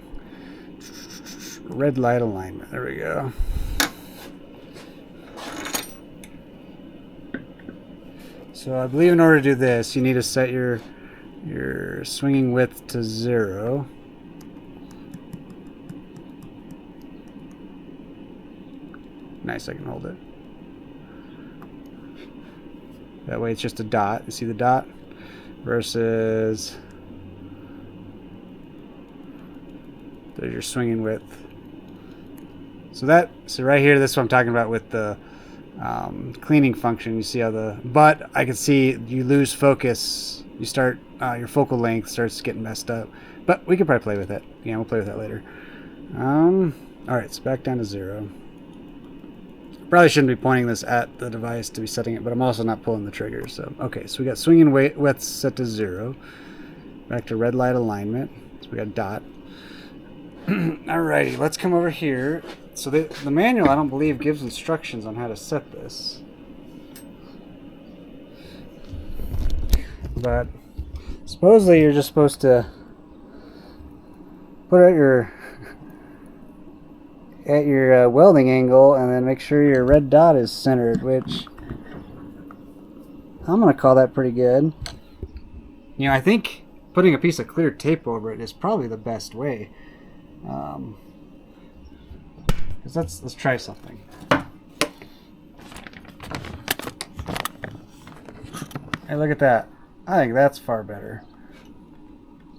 Red light alignment, there we go. So I believe in order to do this, you need to set your swinging width to 0. Nice, I can hold it. That way it's just a dot. You see the dot? Versus there's your swinging width. So right here, this is what I'm talking about with the cleaning function. You see how but I can see you lose focus. You start, your focal length starts getting messed up. But we could probably play with it. Yeah, we'll play with that later. Alright, so back down to 0. Probably shouldn't be pointing this at the device to be setting it, but I'm also not pulling the trigger. So okay, so we got swinging width set to 0. Back to red light alignment. So we got dot. Alrighty, let's come over here. So the manual, I don't believe, gives instructions on how to set this. But supposedly you're just supposed to put it at your welding angle, and then make sure your red dot is centered, which I'm going to call that pretty good. You know, I think putting a piece of clear tape over it is probably the best way. Let's try something. Hey, look at that. I think that's far better.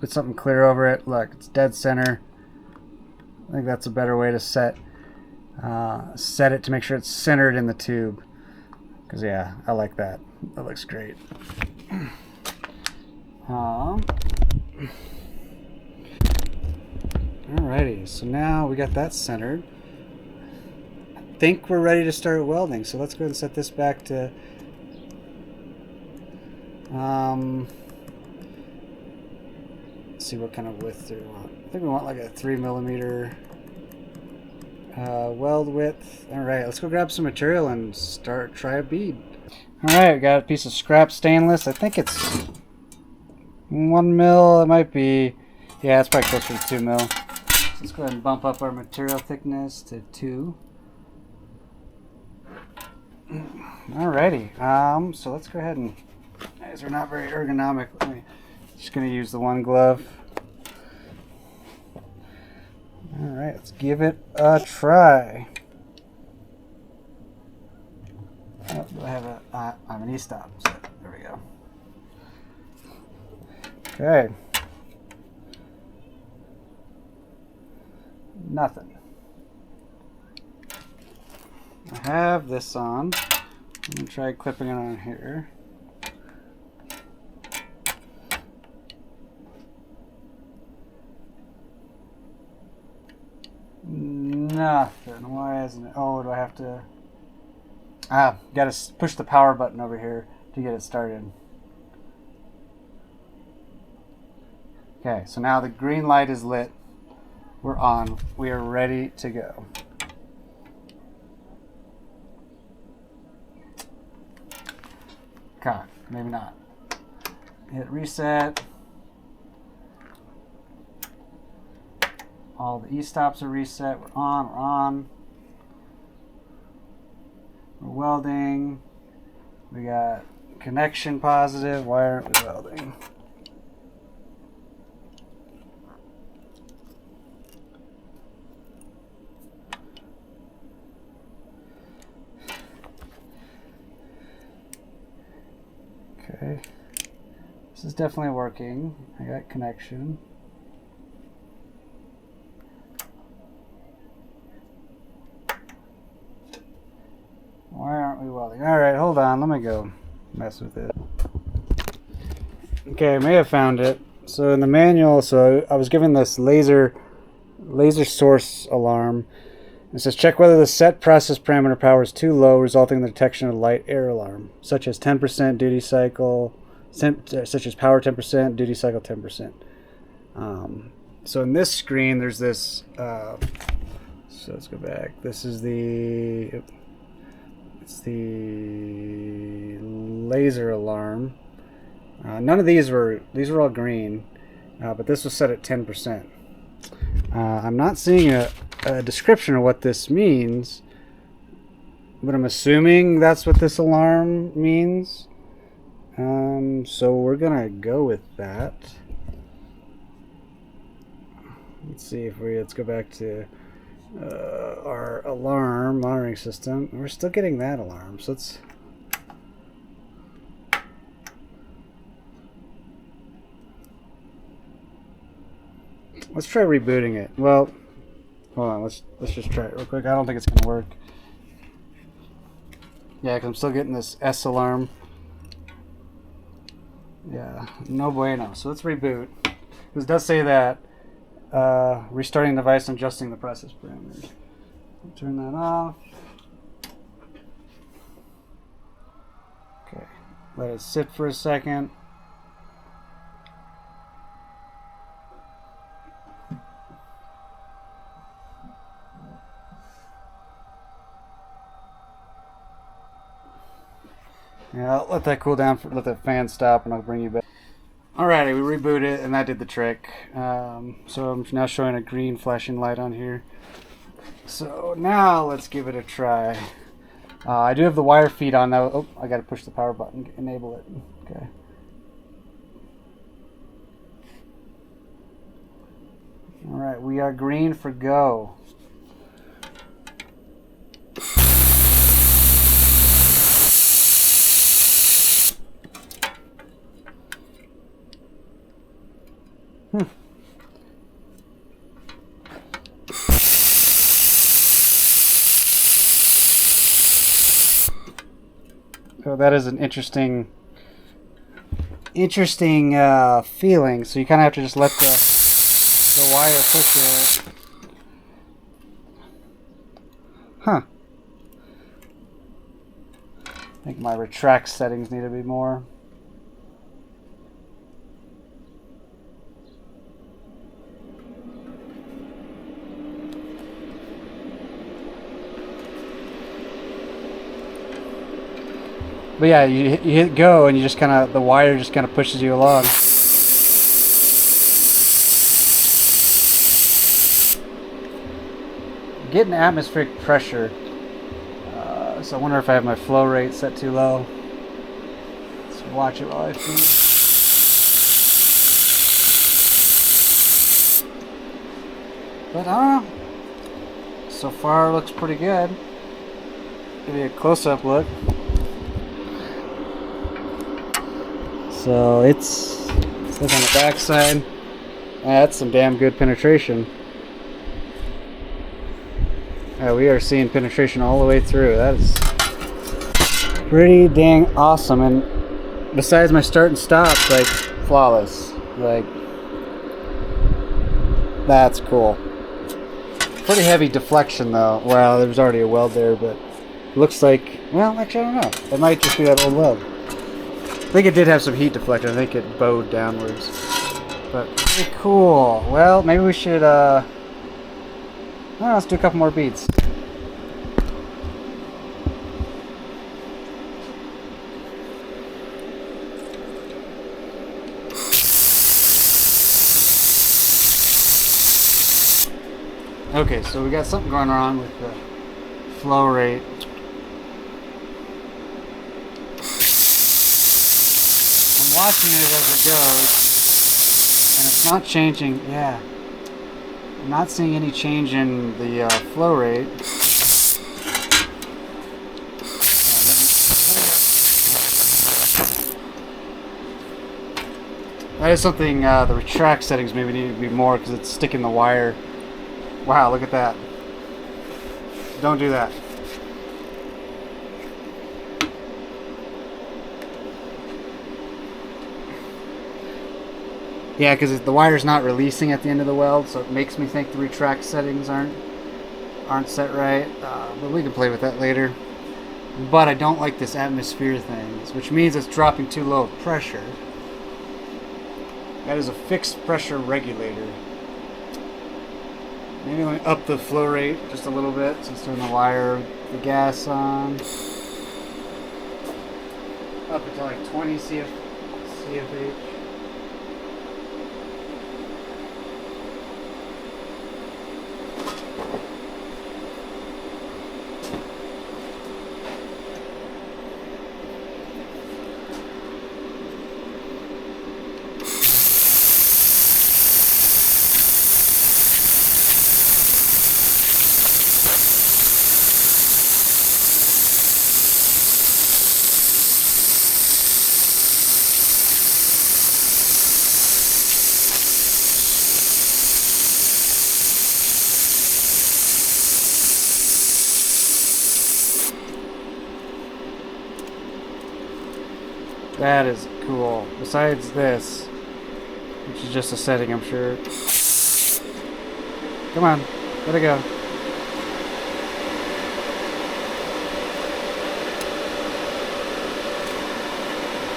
Put something clear over it. Look, it's dead center. I think that's a better way to set it to make sure it's centered in the tube. Because yeah, I like that. That looks great. Alrighty, so now we got that centered. I think we're ready to start welding. So let's go ahead and set this back to see what kind of width do we want. I think we want like a 3mm weld width. All right, let's go grab some material and try a bead. All right, we got a piece of scrap stainless. I think it's 1 mil. It might be, yeah, it's probably closer to 2 mil. So let's go ahead and bump up our material thickness to 2. Alrighty, so let's go ahead and, these are not very ergonomic. Just gonna use the one glove. Alright, let's give it a try. Oh, do I have I'm an e-stop, so there we go. Okay. Nothing. I have this on. I'm going to try clipping it on here. Nothing. Why isn't it? Oh, do I have to? Got to push the power button over here to get it started. Okay, so now the green light is lit. We're on. We are ready to go. God, maybe not. Hit reset. All the e-stops are reset. We're on. We're on. We're welding. We got connection positive. Why aren't we welding? Okay, this is definitely working. I got connection. Why aren't we welding? Alright, hold on, let me go mess with it. Okay, I may have found it. So in the manual, so I was given this laser source alarm. It says check whether the set process parameter power is too low, resulting in the detection of light error alarm, such as 10% duty cycle, such as power 10%, duty cycle 10%. So in this screen, there's this. So let's go back. This is the. It's the laser alarm. None of these were all green, but this was set at 10%. I'm not seeing a description of what this means, but I'm assuming that's what this alarm means. So we're gonna go with that. Let's go back to our alarm monitoring system. We're still getting that alarm, so let's try rebooting it. Well, hold on, let's just try it real quick. I don't think it's gonna work. Yeah, because I'm still getting this S alarm. Yeah, no bueno. So let's reboot. This does say that restarting the device and adjusting the process parameters. Turn that off. Okay, let it sit for a second. Yeah, I'll let that cool down, let the fan stop, and I'll bring you back. Alrighty, we reboot it, and that did the trick. So I'm now showing a green flashing light on here. So now let's give it a try. I do have the wire feed on now. Oh, I got to push the power button, enable it. Okay. Alright, we are green for go. So that is an interesting feeling. So you kind of have to just let the wire push it. Huh. I think my retract settings need to be more. But yeah, you hit go and you just kind of, the wire just kind of pushes you along. Getting atmospheric pressure. So I wonder if I have my flow rate set too low. Let's watch it while I feed. But I don't know. So far looks pretty good. Give you a close-up look. So let's look on the back side. That's some damn good penetration. We are seeing penetration all the way through. That is pretty dang awesome. And besides my start and stop, like, flawless. Like, that's cool. Pretty heavy deflection though. Well, there's already a weld there, but it looks like, well, actually I don't know. It might just be that old weld. I think it did have some heat deflection. I think it bowed downwards. But pretty cool. Well, maybe we should, let's do a couple more beats. Okay, so we got something going on with the flow rate. I'm watching it as it goes, and it's not changing. Yeah, I'm not seeing any change in the flow rate. That is something, the retract settings maybe need to be more because it's sticking the wire. Wow, look at that. Don't do that. Yeah, because the wire's not releasing at the end of the weld, so it makes me think the retract settings aren't set right. But we can play with that later. But I don't like this atmosphere thing, which means it's dropping too low of pressure. That is a fixed pressure regulator. Maybe let me up the flow rate just a little bit since turn the wire, the gas on. Up until like 20 CFH. That is cool. Besides this, which is just a setting, I'm sure. Come on, let it go.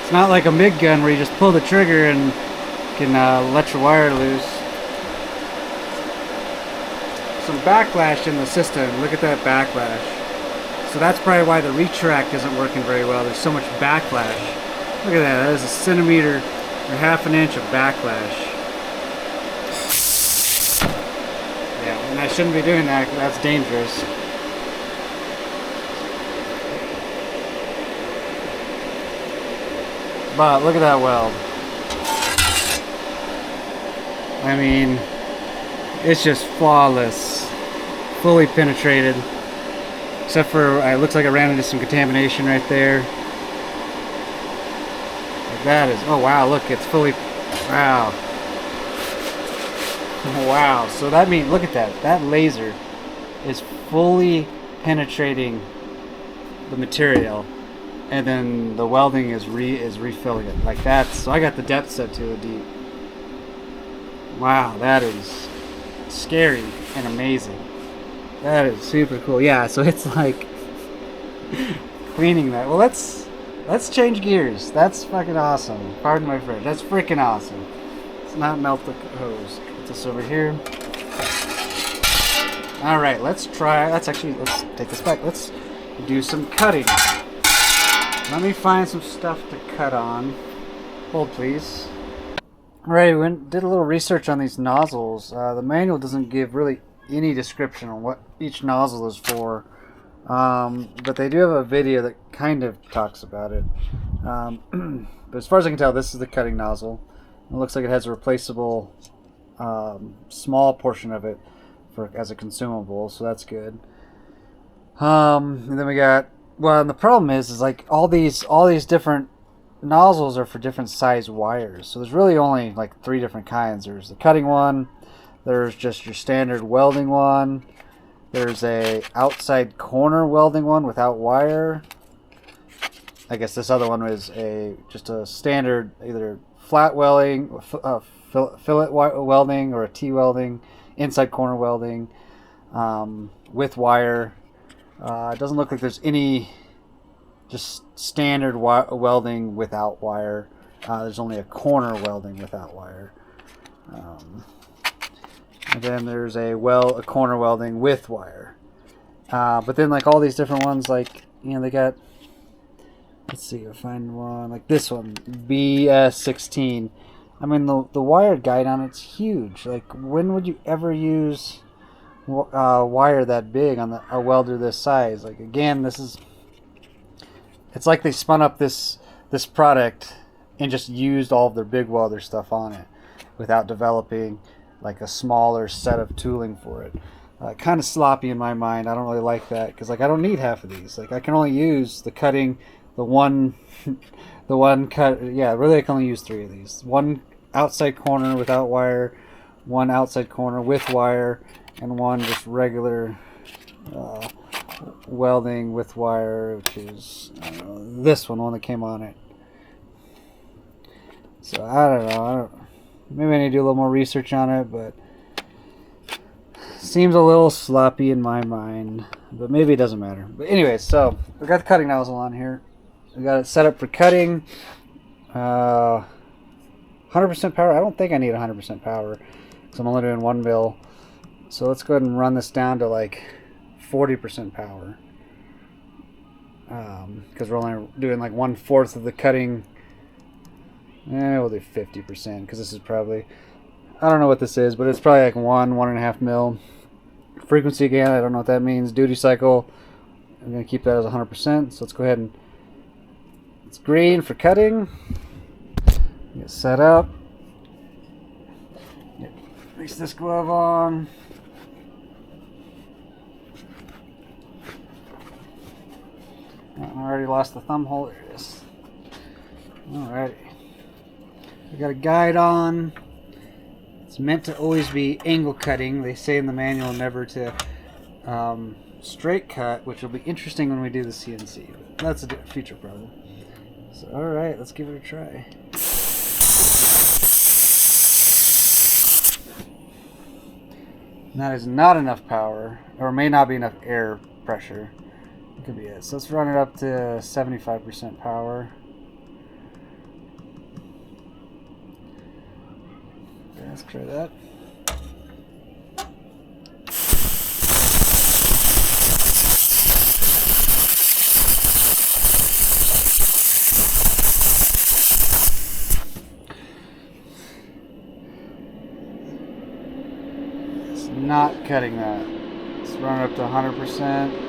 It's not like a MIG gun where you just pull the trigger and can let your wire loose. Some backlash in the system. Look at that backlash. So that's probably why the retract isn't working very well. There's so much backlash. Look at that. That is a centimeter or half an inch of backlash. Yeah, and I shouldn't be doing that. That's dangerous. But look at that weld. I mean, it's just flawless. Fully penetrated. Except for, it looks like I ran into some contamination right there. Like that is, oh wow, look, it's fully, wow. Wow, so that means, look at that. That laser is fully penetrating the material. And then the welding is refilling it. Like that. So I got the depth set to a deep. Wow, that is scary and amazing. That is super cool. Yeah, so it's like cleaning that. Well, let's change gears. That's fucking awesome. Pardon my French. That's freaking awesome. Let's not melt the hose. Put this over here. All right, let's take this back. Let's do some cutting. Let me find some stuff to cut on. Hold, please. Alright, we did a little research on these nozzles. The manual doesn't give really any description on what each nozzle is for. But they do have a video that kind of talks about it. But as far as I can tell, this is the cutting nozzle. It looks like it has a replaceable small portion of it as a consumable, so that's good. And then we got, well, and the problem is like all these different nozzles are for different size wires. So there's really only like 3 different kinds. There's the cutting one, there's just your standard welding one, there's a outside corner welding one without wire. I guess this other one is just a standard either flat welding, fillet welding, or a T-welding, inside corner welding with wire. It doesn't look like there's any just standard welding without wire. There's only a corner welding without wire. And then there's a corner welding with wire. But then like all these different ones, like, you know, they got, let's see if I find one like this one, BS16. I mean, the wire guide on it's huge. Like, when would you ever use wire that big on a welder this size? Like, again, it's like they spun up this product and just used all of their big welder stuff on it without developing like a smaller set of tooling for it. Kind of sloppy in my mind. I don't really like that, because like I don't need half of these. Like, I can only use the cutting, the one cut. Yeah, really I can only use 3 of these. One outside corner without wire, one outside corner with wire, and one just regular welding with wire, which is this one that came on it. So I don't know. Maybe I need to do a little more research on it, but seems a little sloppy in my mind. But maybe it doesn't matter. But anyway, so we got the cutting nozzle on here. We got it set up for cutting. 100% power. I don't think I need 100% power, because I'm only doing 1 mil. So let's go ahead and run this down to like 40% power, because we're only doing like 1/4 of the cutting. We'll do 50%, because this is probably, I don't know what this is, but it's probably like 1.5 mil. Frequency, again, I don't know what that means. Duty cycle, I'm going to keep that as 100%. So let's go ahead and, it's green for cutting. Get set up. Place this glove on. I already lost the thumb hole. There it is. Alright. We got a guide on. It's meant to always be angle cutting. They say in the manual never to straight cut, which will be interesting when we do the CNC. That's a future problem. So, alright, let's give it a try. And that is not enough power, or may not be enough air pressure. It could be it. So let's run it up to 75% power. Okay, let's try that. It's not cutting that. Let's run it up to 100%.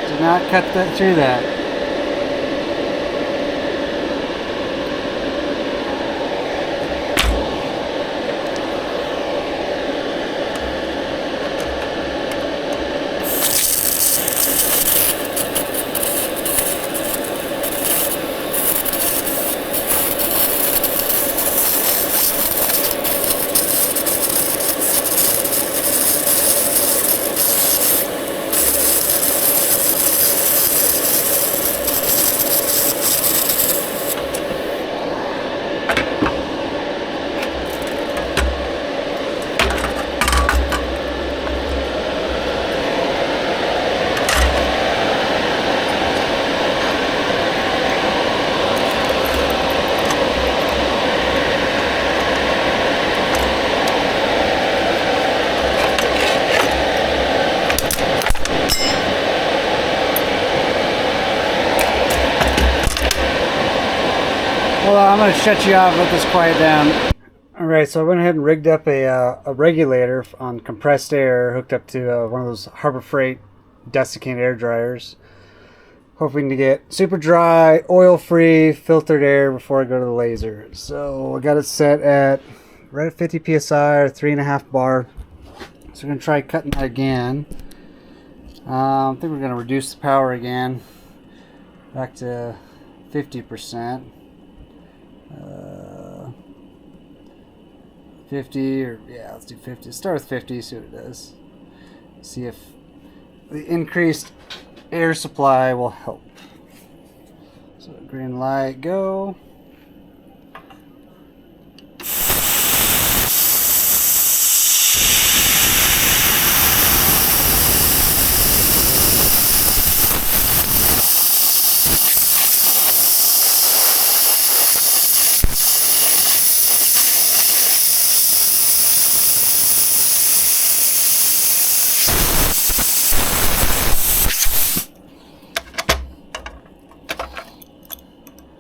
Do not cut through that. I'm going to shut you off, let this quiet down. Alright, so I went ahead and rigged up a regulator on compressed air, hooked up to one of those Harbor Freight desiccant air dryers. Hoping to get super dry, oil-free, filtered air before I go to the laser. So I got it set at right at 50 psi or 3.5 bar. So we're going to try cutting that again. I think we're going to reduce the power again back to 50%. 50, or yeah, let's do 50. Start with 50, see what it does. See if the increased air supply will help. So green light, go.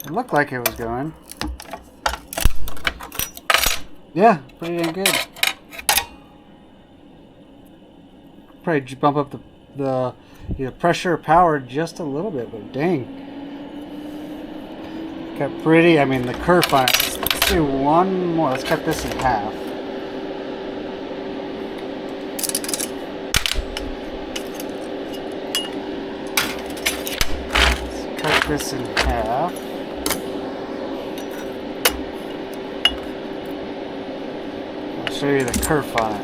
It looked like it was going. Yeah, pretty dang good. Probably bump up the either pressure or power just a little bit, but dang. Got pretty, I mean the curve on it. Let's do one more. Let's cut this in half. Let's cut this in half. Show you the kerf on it.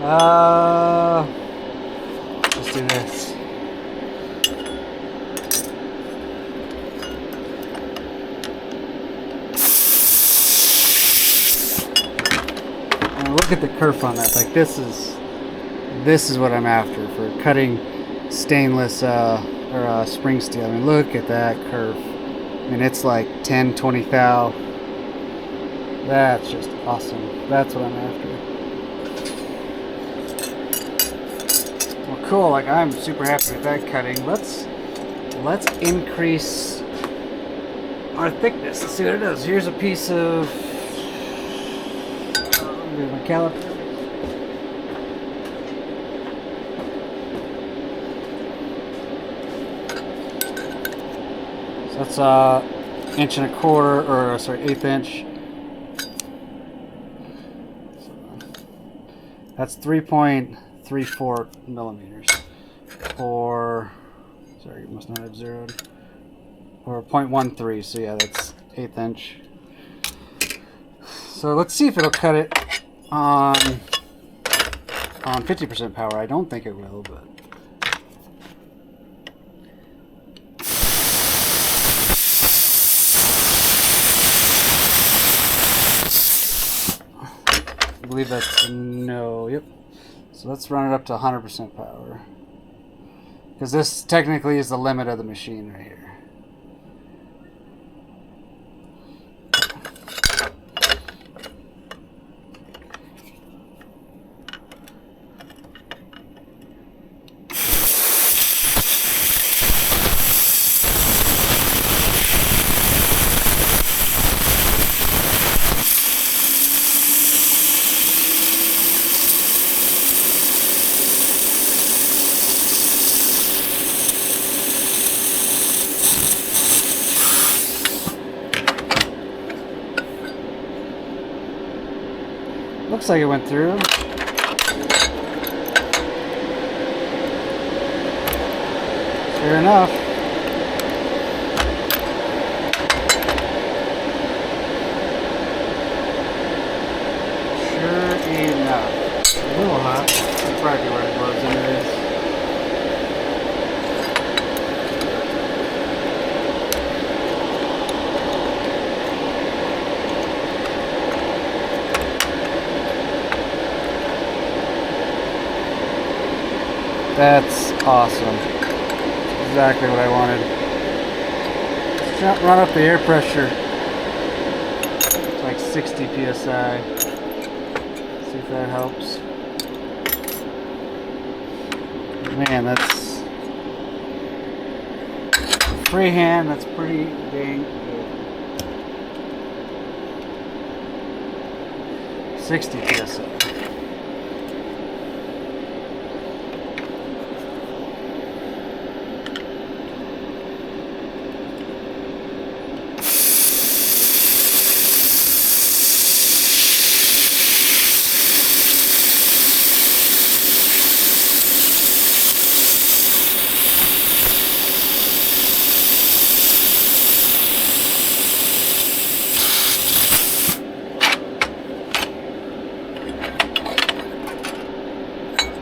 Well, let's do this. Look at the kerf on that. Like this is what I'm after for cutting stainless or spring steel. I mean, look at that kerf. I mean, it's like 10, 20 thou. That's just awesome. That's what I'm after. Well, cool. Like I'm super happy with that cutting. Let's increase our thickness. Let's see what it does. Here's a piece of my caliper. So that's 1.25 inches, or sorry, 1/8 inch. So that's 3.34 millimeters, or sorry, you must not have zeroed, or 0.13. So yeah, that's 1/8 inch. So let's see if it'll cut it on 50% power. I don't think it will, but I believe that's no. Yep. So let's run it up to 100% power, because this technically is the limit of the machine right here. Looks like it went through. Sure enough. Sure enough. It's a little hot. That's probably where it was anyways. That's awesome. exactly what I wanted. Let's run up the air pressure. It's like 60 psi. See if that helps. Man, that's freehand. That's pretty dang good. 60 psi.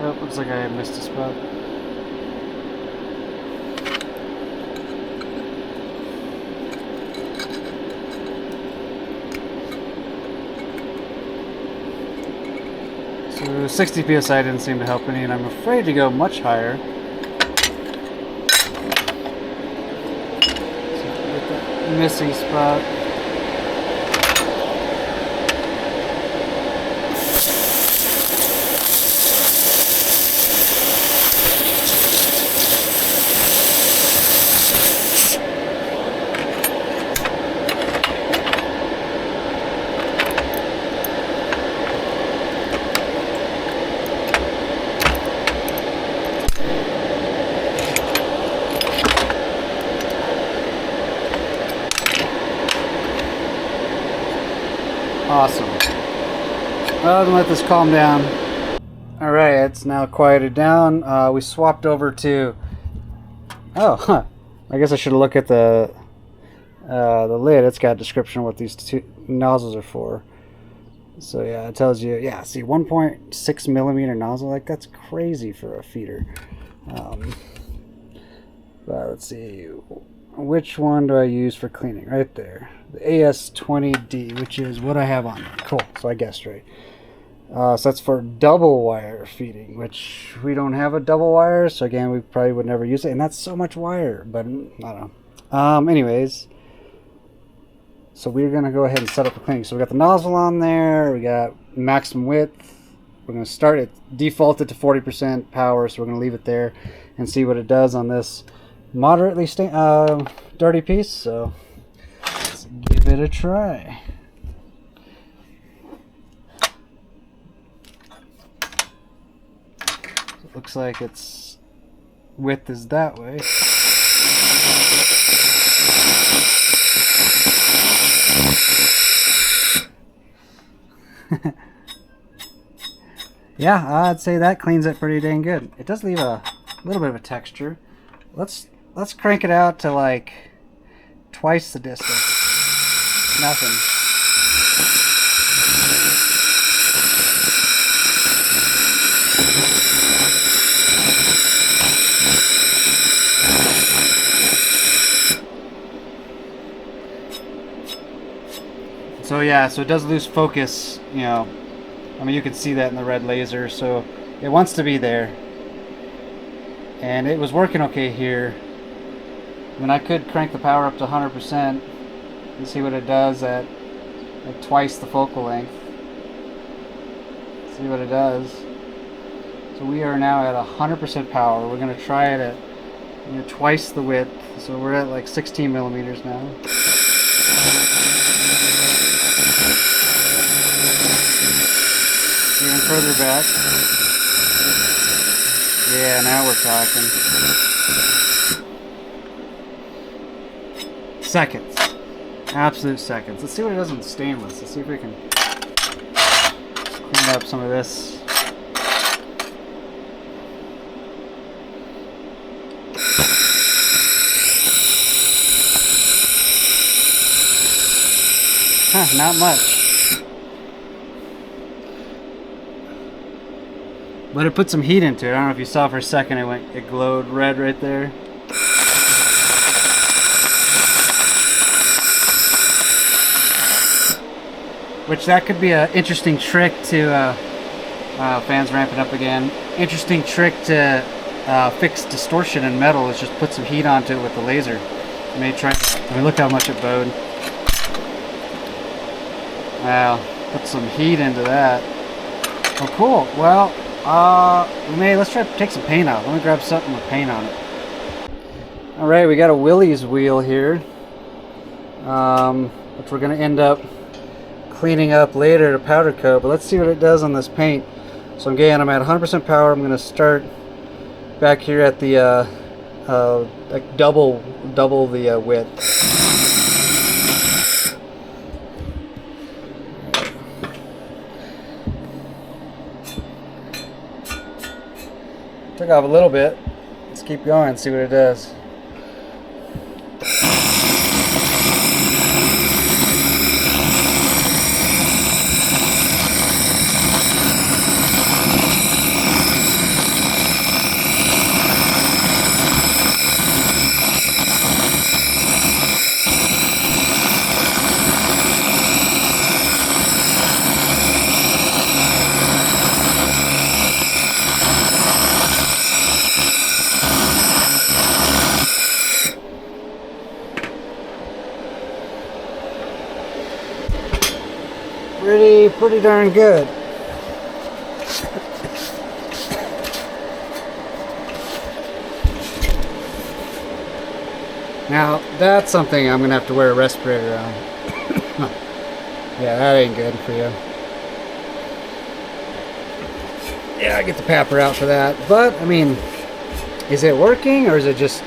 Oh, looks like I missed a spot. So 60 psi didn't seem to help any, and I'm afraid to go much higher. So get that missing spot. Awesome. Well, then let this calm down. Alright, it's now quieted down. We swapped over to... Oh, huh. I guess I should look at the lid. It's got a description of what these two nozzles are for. So yeah, it tells you, yeah, see, 1.6 millimeter nozzle. Like, that's crazy for a feeder. But let's see. Which one do I use for cleaning? Right there. The AS20D, which is what I have on there. Cool. So I guessed right. So that's for double wire feeding, which we don't have a double wire. So again, we probably would never use it. And that's so much wire. But I don't know. Anyways. So we're going to go ahead and set up the cleaning. So we got the nozzle on there. We got maximum width. We're going to start it defaulted to 40% power. So we're going to leave it there and see what it does on this moderately dirty piece. So let's give it a try. So it looks like its width is that way. Yeah, I'd say that cleans it pretty dang good. It does leave a little bit of a texture. Let's crank it out to like twice the distance. Nothing. So yeah, so it does lose focus, you know. I mean, you can see that in the red laser, so it wants to be there. And it was working okay here. I mean, I could crank the power up to 100% and see what it does at like twice the focal length. See what it does. So we are now at 100% power. We're going to try it at, you know, twice the width. So we're at like 16 millimeters now. Even further back. Yeah, now we're talking. Seconds. Absolute seconds. Let's see what it does on stainless. Let's see if we can clean up some of this. Huh, not much. But it put some heat into it. I don't know if you saw for a second, it glowed red right there. Which that could be an interesting trick to, fans ramping up again. Interesting trick to fix distortion in metal is just put some heat onto it with the laser. I may try. I mean, look how much it bowed. Wow, put some heat into that. Oh, cool. Well, let's try to take some paint off. Let me grab something with paint on it. All right, we got a Willys wheel here, which we're going to end up cleaning up later to powder coat. But let's see what it does on this paint. So again, I'm at 100% power. I'm going to start back here at the like double the width. Took off a little bit. Let's keep going, see what it does. Pretty darn good. Now that's something I'm gonna have to wear a respirator on. Yeah, that ain't good for you. Yeah, I get the papper out for that. But I mean, is it working or is it just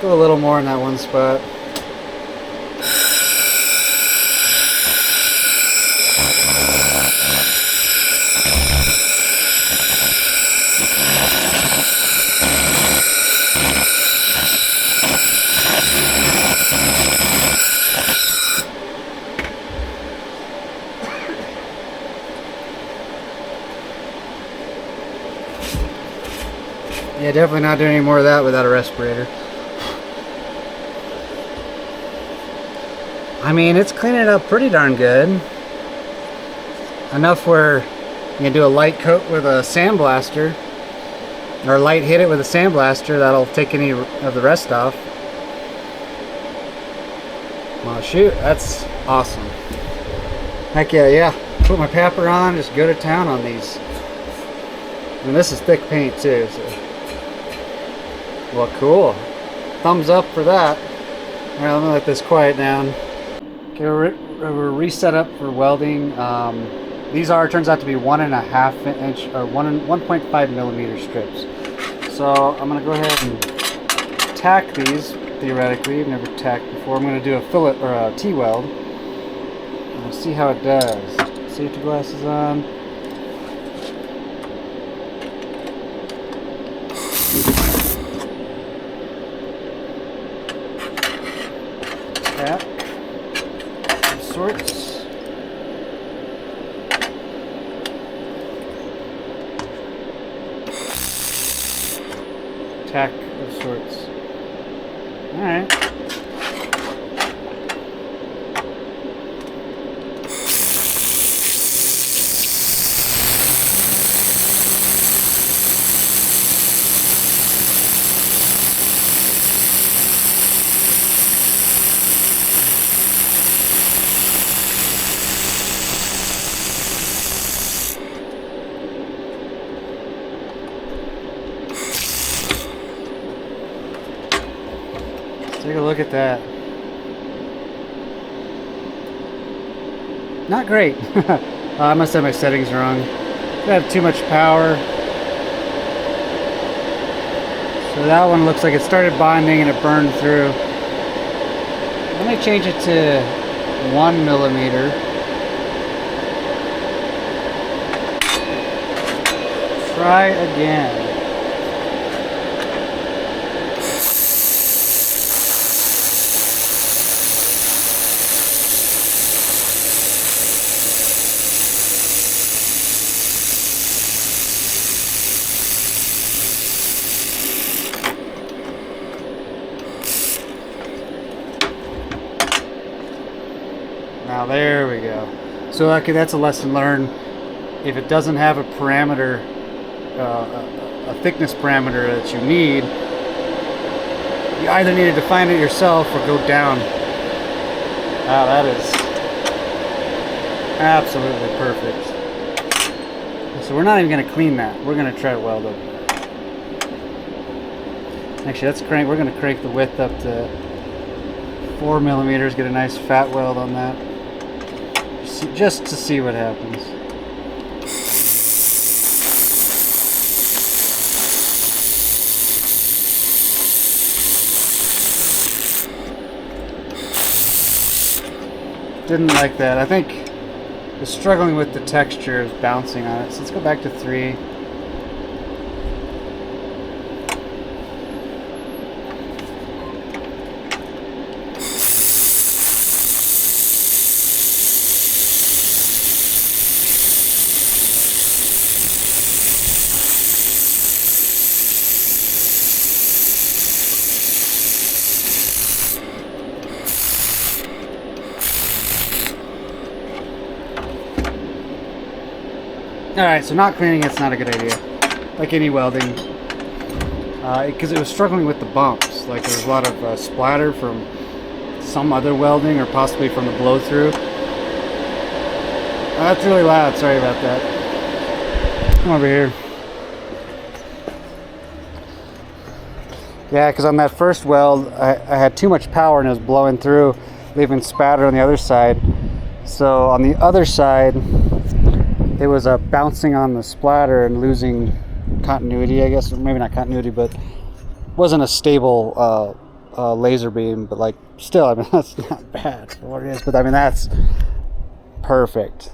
go a little more in that one spot? Yeah, definitely not doing any more of that without a respirator. I mean, it's cleaning it up pretty darn good. Enough where you can do a light coat with a sandblaster, or light hit it with a sandblaster. That'll take any of the rest off. Well, shoot, that's awesome. Heck yeah, yeah. Put my papper on, just go to town on these. And this is thick paint too, so. Well, cool. Thumbs up for that. Alright, let me let this quiet down. Okay, we're reset up for welding. These turns out to be 1.5 inch or 1.5 millimeter strips. So I'm gonna go ahead and tack these. Theoretically, I've never tacked before. I'm gonna do a fillet or a T-weld. And we'll see how it does. Safety glasses on. Tap. Sorts. Tack of sorts. Alright. Take a look at that. Not great. I must have my settings wrong. I have too much power. So that one looks like it started bonding and it burned through. Let me change it to 1 millimeter. Try again. Now there we go. So okay, that's a lesson learned. If it doesn't have a parameter, a thickness parameter that you need, you either need to define it yourself or go down. Wow, that is absolutely perfect. So we're not even going to clean that. We're going to try to weld over that. Actually, let's crank. We're going to crank the width up to 4 millimeters. Get a nice fat weld on that, just to see what happens. Didn't like that. I think the struggling with the texture is bouncing on it. So let's go back to 3. Alright, so not cleaning it's not a good idea. Like any welding. Because it was struggling with the bumps. Like there was a lot of splatter from some other welding or possibly from the blow through. That's really loud, sorry about that. Come over here. Yeah, because on that first weld, I had too much power and it was blowing through, leaving spatter on the other side. So on the other side, it was bouncing on the splatter and losing continuity, I guess. Maybe not continuity, but wasn't a stable laser beam. But like, still, I mean, that's not bad for what it is. But I mean, that's perfect,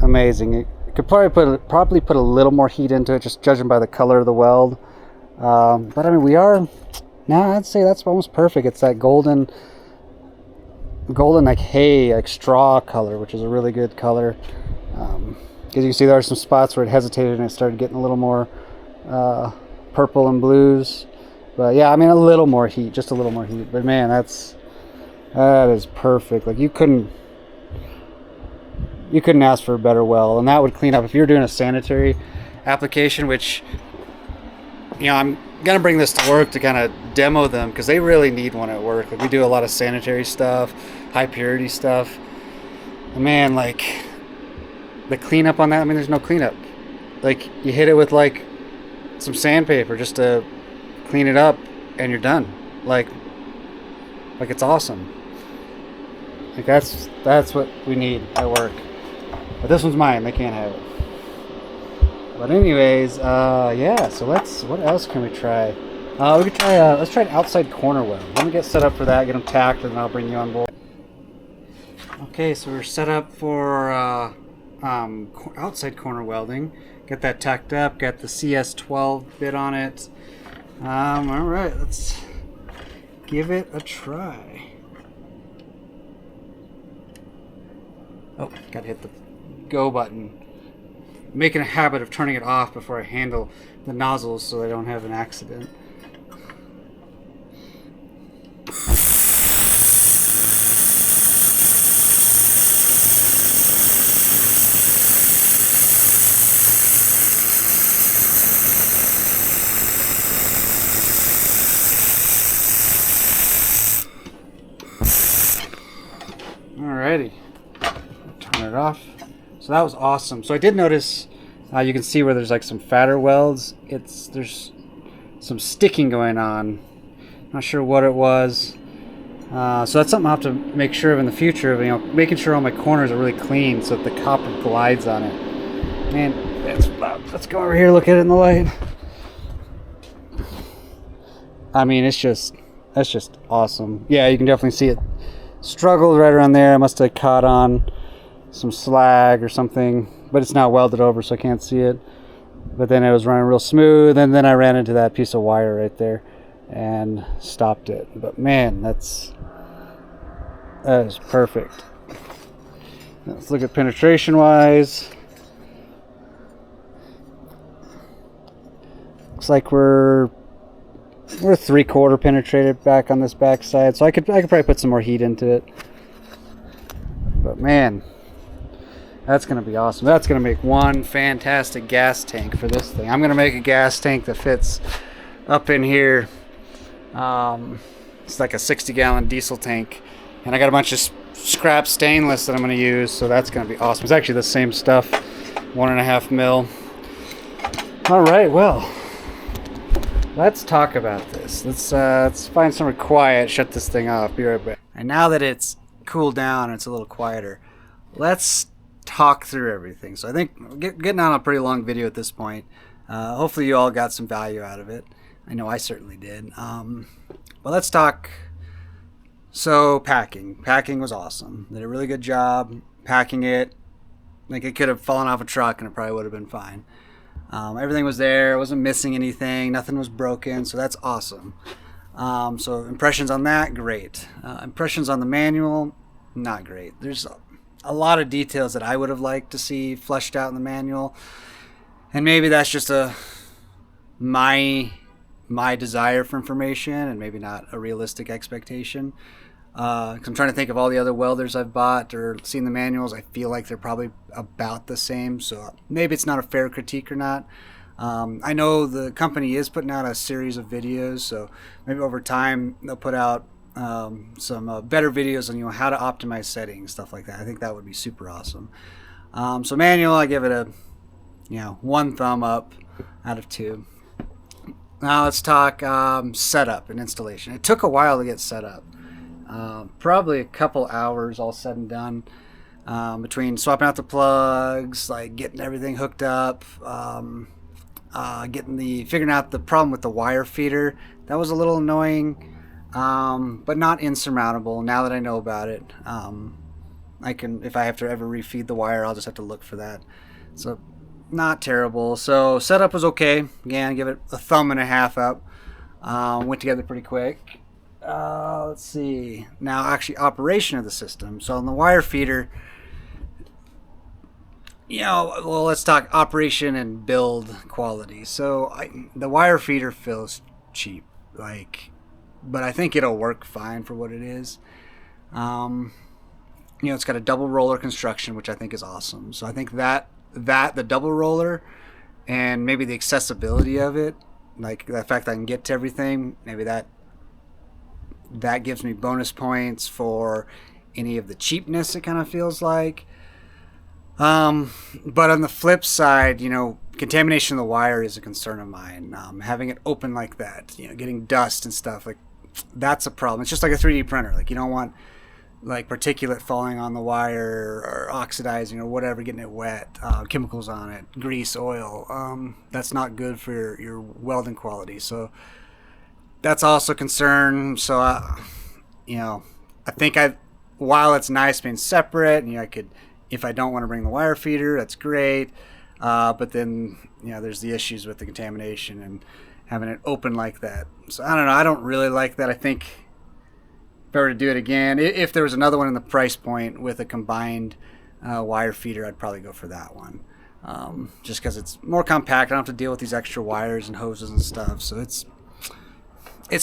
amazing. It could probably put a little more heat into it, just judging by the color of the weld. But I mean, we are now. I'd say that's almost perfect. It's that golden like hay, like straw color, which is a really good color. As you can see, there are some spots where it hesitated and it started getting a little more purple and blues. But yeah, I mean, a little more heat, just a little more heat. But man, that is perfect. Like you couldn't ask for a better weld, and that would clean up if you're doing a sanitary application. Which, you know, I'm gonna bring this to work to kind of demo them because they really need one at work. Like we do a lot of sanitary stuff, high purity stuff, and man, like the cleanup on that, I mean, there's no cleanup. Like you hit it with like some sandpaper just to clean it up and you're done. Like it's awesome. Like that's what we need at work. But this one's mine, they can't have it. But anyways, yeah, so what else can we try? We could try let's try an outside corner weld. Let me get set up for that, get them tacked, and then I'll bring you on board. Okay, so we're set up for outside corner welding. Get that tacked up, got the CS12 bit on it. Alright, let's give it a try. Oh, gotta hit the go button. I'm making a habit of turning it off before I handle the nozzles so I don't have an accident. Alrighty, turn it off. So that was awesome. So I did notice, you can see where there's like some fatter welds. There's some sticking going on. Not sure what it was. So that's something I'll have to make sure of in the future. You know, making sure all my corners are really clean so that the copper glides on it. Man, let's go over here, look at it in the light. I mean, that's just awesome. Yeah, you can definitely see it struggled right around there. I must have caught on some slag or something, but it's not welded over, so I can't see it. But then it was running real smooth, and then I ran into that piece of wire right there and stopped it. But man, that is perfect. Let's look at penetration wise. Looks like we're 3/4 penetrated back on this back side, so I could probably put some more heat into it. But man, That's going to be awesome. That's going to make one fantastic gas tank for this thing. I'm going to make a gas tank that fits up in here. It's like a 60-gallon diesel tank. And I got a bunch of scrap stainless that I'm going to use, so that's going to be awesome. It's actually the same stuff, 1.5 mil. All right, well, let's talk about this. Let's find somewhere quiet, shut this thing off, be right back. And now that it's cooled down and it's a little quieter, let's talk through everything. So I think getting on a pretty long video at this point. Hopefully you all got some value out of it. I know I certainly did. But let's talk. So packing was awesome. Did a really good job packing it. Like, it could have fallen off a truck and it probably would have been fine. Everything was there. It wasn't missing anything. Nothing was broken. So that's awesome. So impressions on that, great. Impressions on the manual, not great. There's a lot of details that I would have liked to see fleshed out in the manual, and maybe that's just my desire for information, and maybe not a realistic expectation. 'Cause I'm trying to think of all the other welders I've bought or seen the manuals. I feel like they're probably about the same, so maybe it's not a fair critique or not. I know the company is putting out a series of videos, so maybe over time they'll put out some better videos on how to optimize settings, stuff like that. I think that would be super awesome. So manual, I give it a 1 thumb up out of 2. Now let's talk setup and installation. It took a while to get set up, probably a couple hours all said and done, between swapping out the plugs, like getting everything hooked up, figuring out the problem with the wire feeder. That was a little annoying, but not insurmountable. Now that I know about it, I can, if I have to ever refeed the wire, I'll just have to look for that. So not terrible. So setup was okay. Again, give it a 1.5 thumb up. Went together pretty quick. Let's see. Now actually operation of the system. So on the wire feeder, well, let's talk operation and build quality. So the wire feeder feels cheap, but I think it'll work fine for what it is. It's got a double roller construction, which I think is awesome. So I think that the double roller and maybe the accessibility of it, like the fact that I can get to everything, maybe that gives me bonus points for any of the cheapness it kind of feels like. But on the flip side, contamination of the wire is a concern of mine. Having it open like that, getting dust and stuff, like, that's a problem. It's just like a 3D printer. Like, you don't want like particulate falling on the wire or oxidizing or whatever, getting it wet, chemicals on it, grease, oil. That's not good for your welding quality. So that's also a concern. So, I think while it's nice being separate, and I could, if I don't want to bring the wire feeder, that's great. But then, there's the issues with the contamination and having it open like that. So I don't know. I don't really like that. I think if I were to do it again, if there was another one in the price point with a combined wire feeder, I'd probably go for that one. Just because it's more compact. I don't have to deal with these extra wires and hoses and stuff. So it's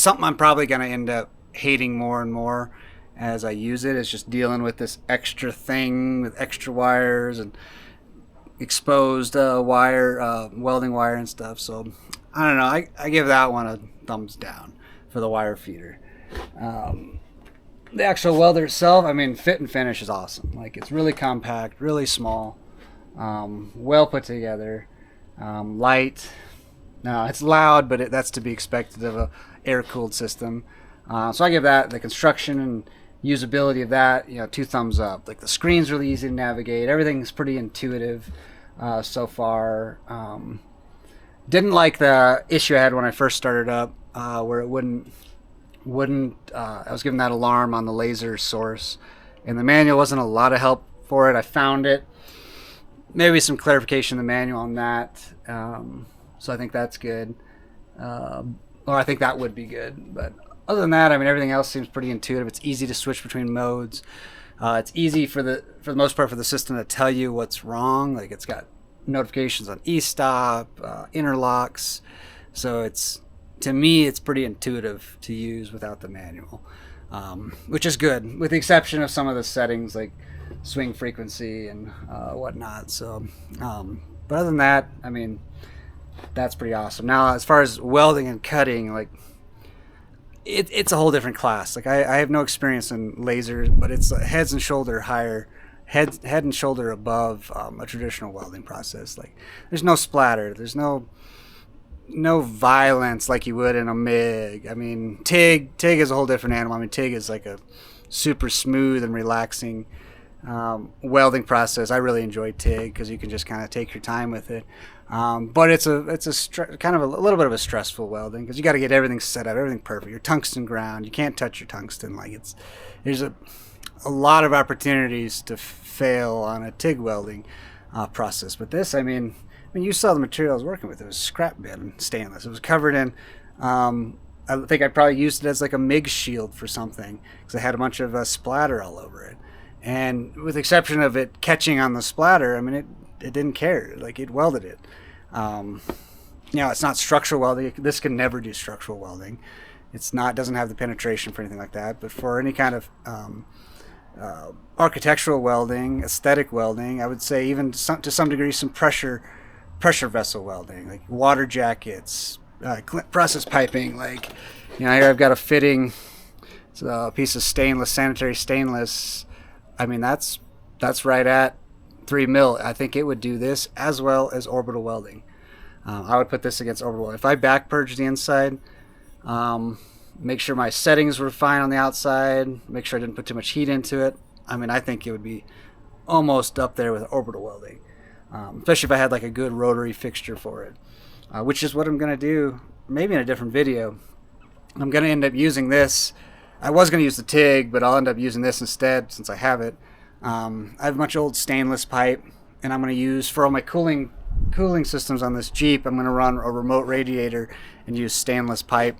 something I'm probably going to end up hating more and more as I use it. It's just dealing with this extra thing with extra wires and exposed wire, welding wire and stuff. So I don't know. I give that one a thumbs down for the wire feeder. The actual welder itself, fit and finish is awesome. Like, it's really compact, really small, well put together, light. No, it's loud, but that's to be expected of a air-cooled system. So I give that, the construction and usability of that, 2 thumbs up. Like, the screen's really easy to navigate. Everything's pretty intuitive so far. Didn't like the issue I had when I first started up, where it wouldn't I was given that alarm on the laser source, and the manual wasn't a lot of help for it. I found it, maybe some clarification in the manual on that. So I think that's good, or I think that would be good. But other than that, everything else seems pretty intuitive. It's easy to switch between modes. It's easy for the most part for the system to tell you what's wrong. Like, it's got notifications on e-stop, interlocks. So to me, it's pretty intuitive to use without the manual. which is good, with the exception of some of the settings like swing frequency and whatnot. So, but other than that, I mean, that's pretty awesome. Now, as far as welding and cutting, like it's a whole different class. Like I have no experience in lasers, but it's heads and shoulder higher, head and shoulder above a traditional welding process. Like there's no splatter, there's no violence like you would in a MIG. I mean, TIG is a whole different animal. I mean, TIG is like a super smooth and relaxing welding process. I really enjoy TIG because you can just kind of take your time with it. But it's kind of a little bit of a stressful welding because you got to get everything set up, everything perfect. Your tungsten ground, you can't touch your tungsten. Like there's a lot of opportunities to fail on a TIG welding process. But this, I mean, you saw the material I was working with. It was scrap bin stainless. It was covered in, I think I probably used it as like a MIG shield for something because it had a bunch of splatter all over it. And with the exception of it catching on the splatter, I mean, it didn't care. Like it welded it. It's not structural welding. This can never do structural welding. Doesn't have the penetration for anything like that. But for any kind of architectural welding, aesthetic welding, I would say even to some degree some pressure vessel welding, like water jackets, process piping. Like, here I've got a fitting, it's a piece of stainless, sanitary stainless. I mean, that's right at 3 mil. I think it would do this as well as orbital welding. I would put this against orbital. If I back purge the inside, make sure my settings were fine on the outside, make sure I didn't put too much heat into it, I mean, I think it would be almost up there with orbital welding, especially if I had like a good rotary fixture for it, which is what I'm going to do maybe in a different video. I'm going to end up using this. I was going to use the TIG, but I'll end up using this instead since I have it. I have a bunch of old stainless pipe, and I'm going to use for all my cooling systems on this Jeep. I'm going to run a remote radiator and use stainless pipe,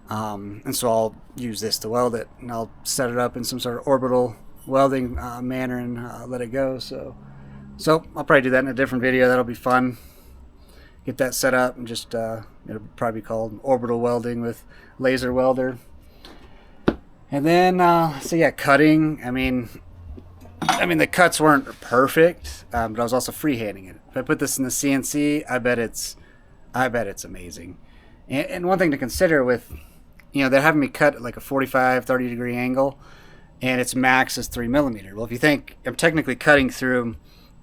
and so I'll use this to weld it, and I'll set it up in some sort of orbital welding manner and let it go. So I'll probably do that in a different video. That'll be fun. Get that set up and just it'll probably be called orbital welding with laser welder. And then cutting. I mean the cuts weren't perfect, but I was also freehanding it. If I put this in the CNC, I bet it's amazing. And one thing to consider with, they're having me cut at like a 45, 30 degree angle, and its max is 3 millimeter. Well, if you think I'm technically cutting through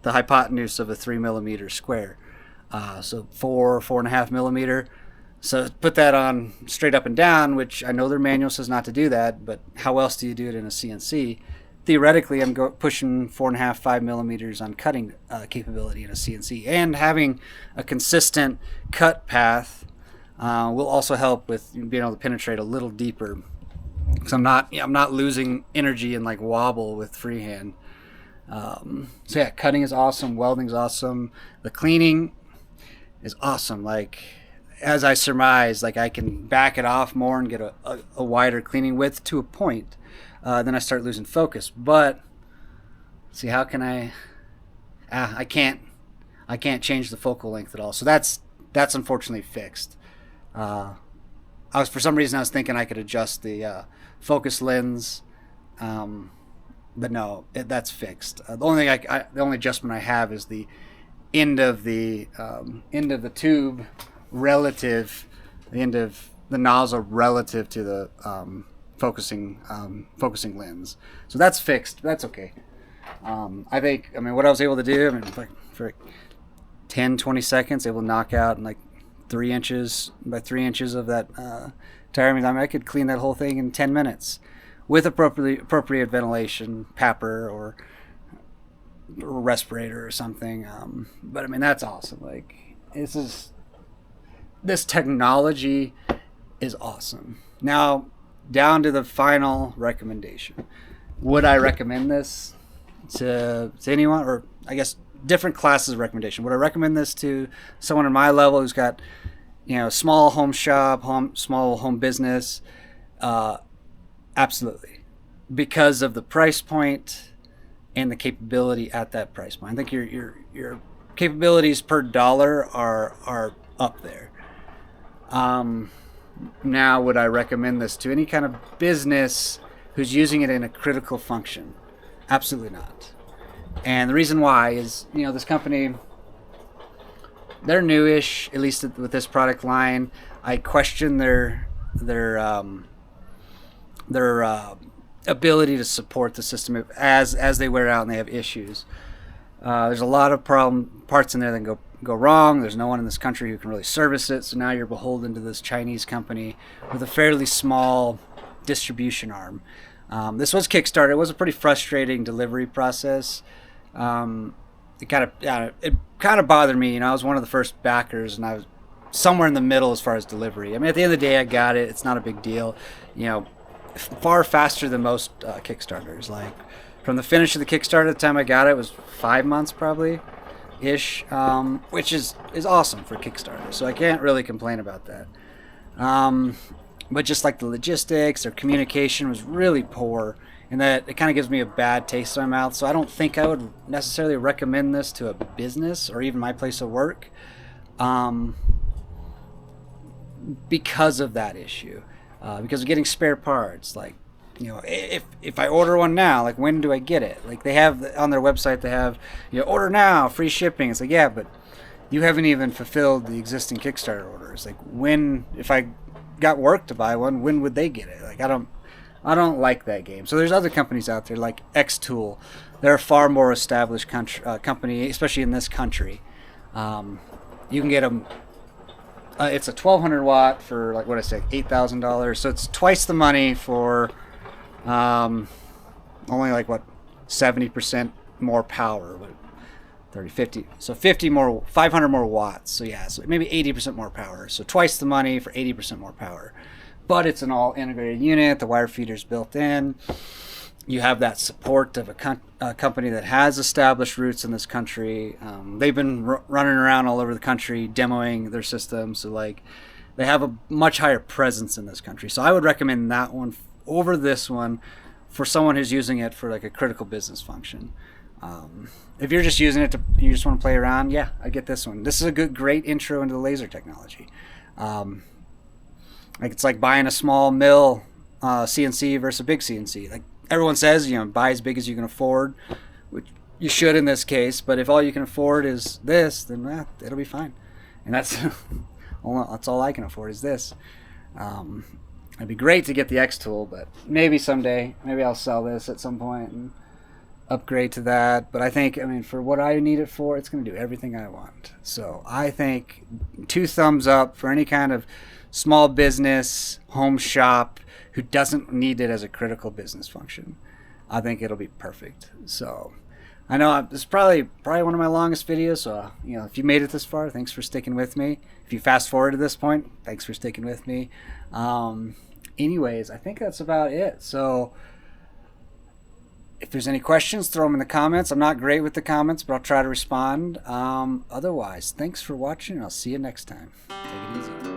the hypotenuse of a 3 millimeter square, so 4.5 millimeter. So put that on straight up and down, which I know their manual says not to do that, but how else do you do it in a CNC? Theoretically, I'm pushing 4.5, 5 millimeters on cutting capability in a CNC, and having a consistent cut path will also help with being able to penetrate a little deeper. Because I'm not losing energy and like wobble with freehand. Cutting is awesome, welding is awesome, the cleaning is awesome. Like, as I surmise, like I can back it off more and get a wider cleaning width to a point. Then I start losing focus. But see, how can I can't change the focal length at all. So that's unfortunately fixed. For some reason I was thinking I could adjust the focus lens, but no, that's fixed. The only adjustment I have is the end of the tube relative, the end of the nozzle relative to the focusing lens. So that's fixed. That's okay. I think what I was able to do, for 10-20 seconds, able to knock out in like 3 inches by 3 inches of that tire. I could clean that whole thing in 10 minutes with appropriate ventilation, PAPR or respirator or something. But that's awesome. Like, this technology is awesome. Now, down to the final recommendation. Would I recommend this to anyone, or I guess different classes of recommendation? Would I recommend this to someone in my level who's got, small home shop, small home business? Absolutely, because of the price point and the capability at that price point. I think your capabilities per dollar are up there. Now, would I recommend this to any kind of business who's using it in a critical function. Absolutely not. And the reason why is, you know, this company, they're newish, at least with this product line. I question their ability to support the system as they wear out and they have issues. There's a lot of parts in there that go wrong. There's no one in this country who can really service it, so now you're beholden to this Chinese company with a fairly small distribution arm. This was Kickstarter. It was a pretty frustrating delivery process. It kind of bothered me. You know, I was one of the first backers, and I was somewhere in the middle as far as delivery. I mean, at the end of the day, I got it. It's not a big deal. You know, far faster than most Kickstarters. Like, from the finish of the Kickstarter, the time I got it was 5 months probably ish, which is awesome for Kickstarter. So I can't really complain about that. But just like the logistics, their communication was really poor, and that it kind of gives me a bad taste in my mouth. So I don't think I would necessarily recommend this to a business or even my place of work, because of that issue. Because of getting spare parts, like, you know, if I order one now, like, when do I get it? Like, they have on their website, they have, you know, order now, free shipping. It's like, yeah, but you haven't even fulfilled the existing Kickstarter orders. Like, when, if I got work to buy one, when would they get it? Like, I don't like that game. So there's other companies out there like Xtool. They're a far more established company, especially in this country. You can get them. It's a 1200 watt for, like, what I say, $8,000. So it's twice the money for only, like, what, 70% more power. What, 30, 50. So 500 more watts. So yeah, so maybe 80% more power. So twice the money for 80% more power. But it's an all integrated unit. The wire feeder's built in. You have that support of a company that has established roots in this country. They've been running around all over the country demoing their system, so, like, they have a much higher presence in this country. So I would recommend that one over this one for someone who's using it for, like, a critical business function. If you're just using it you just want to play around, yeah, I get this one. This is a great intro into the laser technology. Like, it's like buying a small mill CNC versus a big CNC. Like, everyone says, you know, buy as big as you can afford, which you should in this case. But if all you can afford is this, then it'll be fine. And that's all I can afford is this. It'd be great to get the Xtool, but maybe someday, maybe I'll sell this at some point and upgrade to that. But I think, I mean, for what I need it for, it's going to do everything I want. So I think 2 thumbs up for any kind of small business, home shop, who doesn't need it as a critical business function. I think it'll be perfect. So I know this is probably one of my longest videos. So, you know, if you made it this far, thanks for sticking with me. If you fast forward to this point, thanks for sticking with me. Anyways, I think that's about it. So if there's any questions, throw them in the comments. I'm not great with the comments, but I'll try to respond. Otherwise, thanks for watching. I'll see you next time. Take it easy.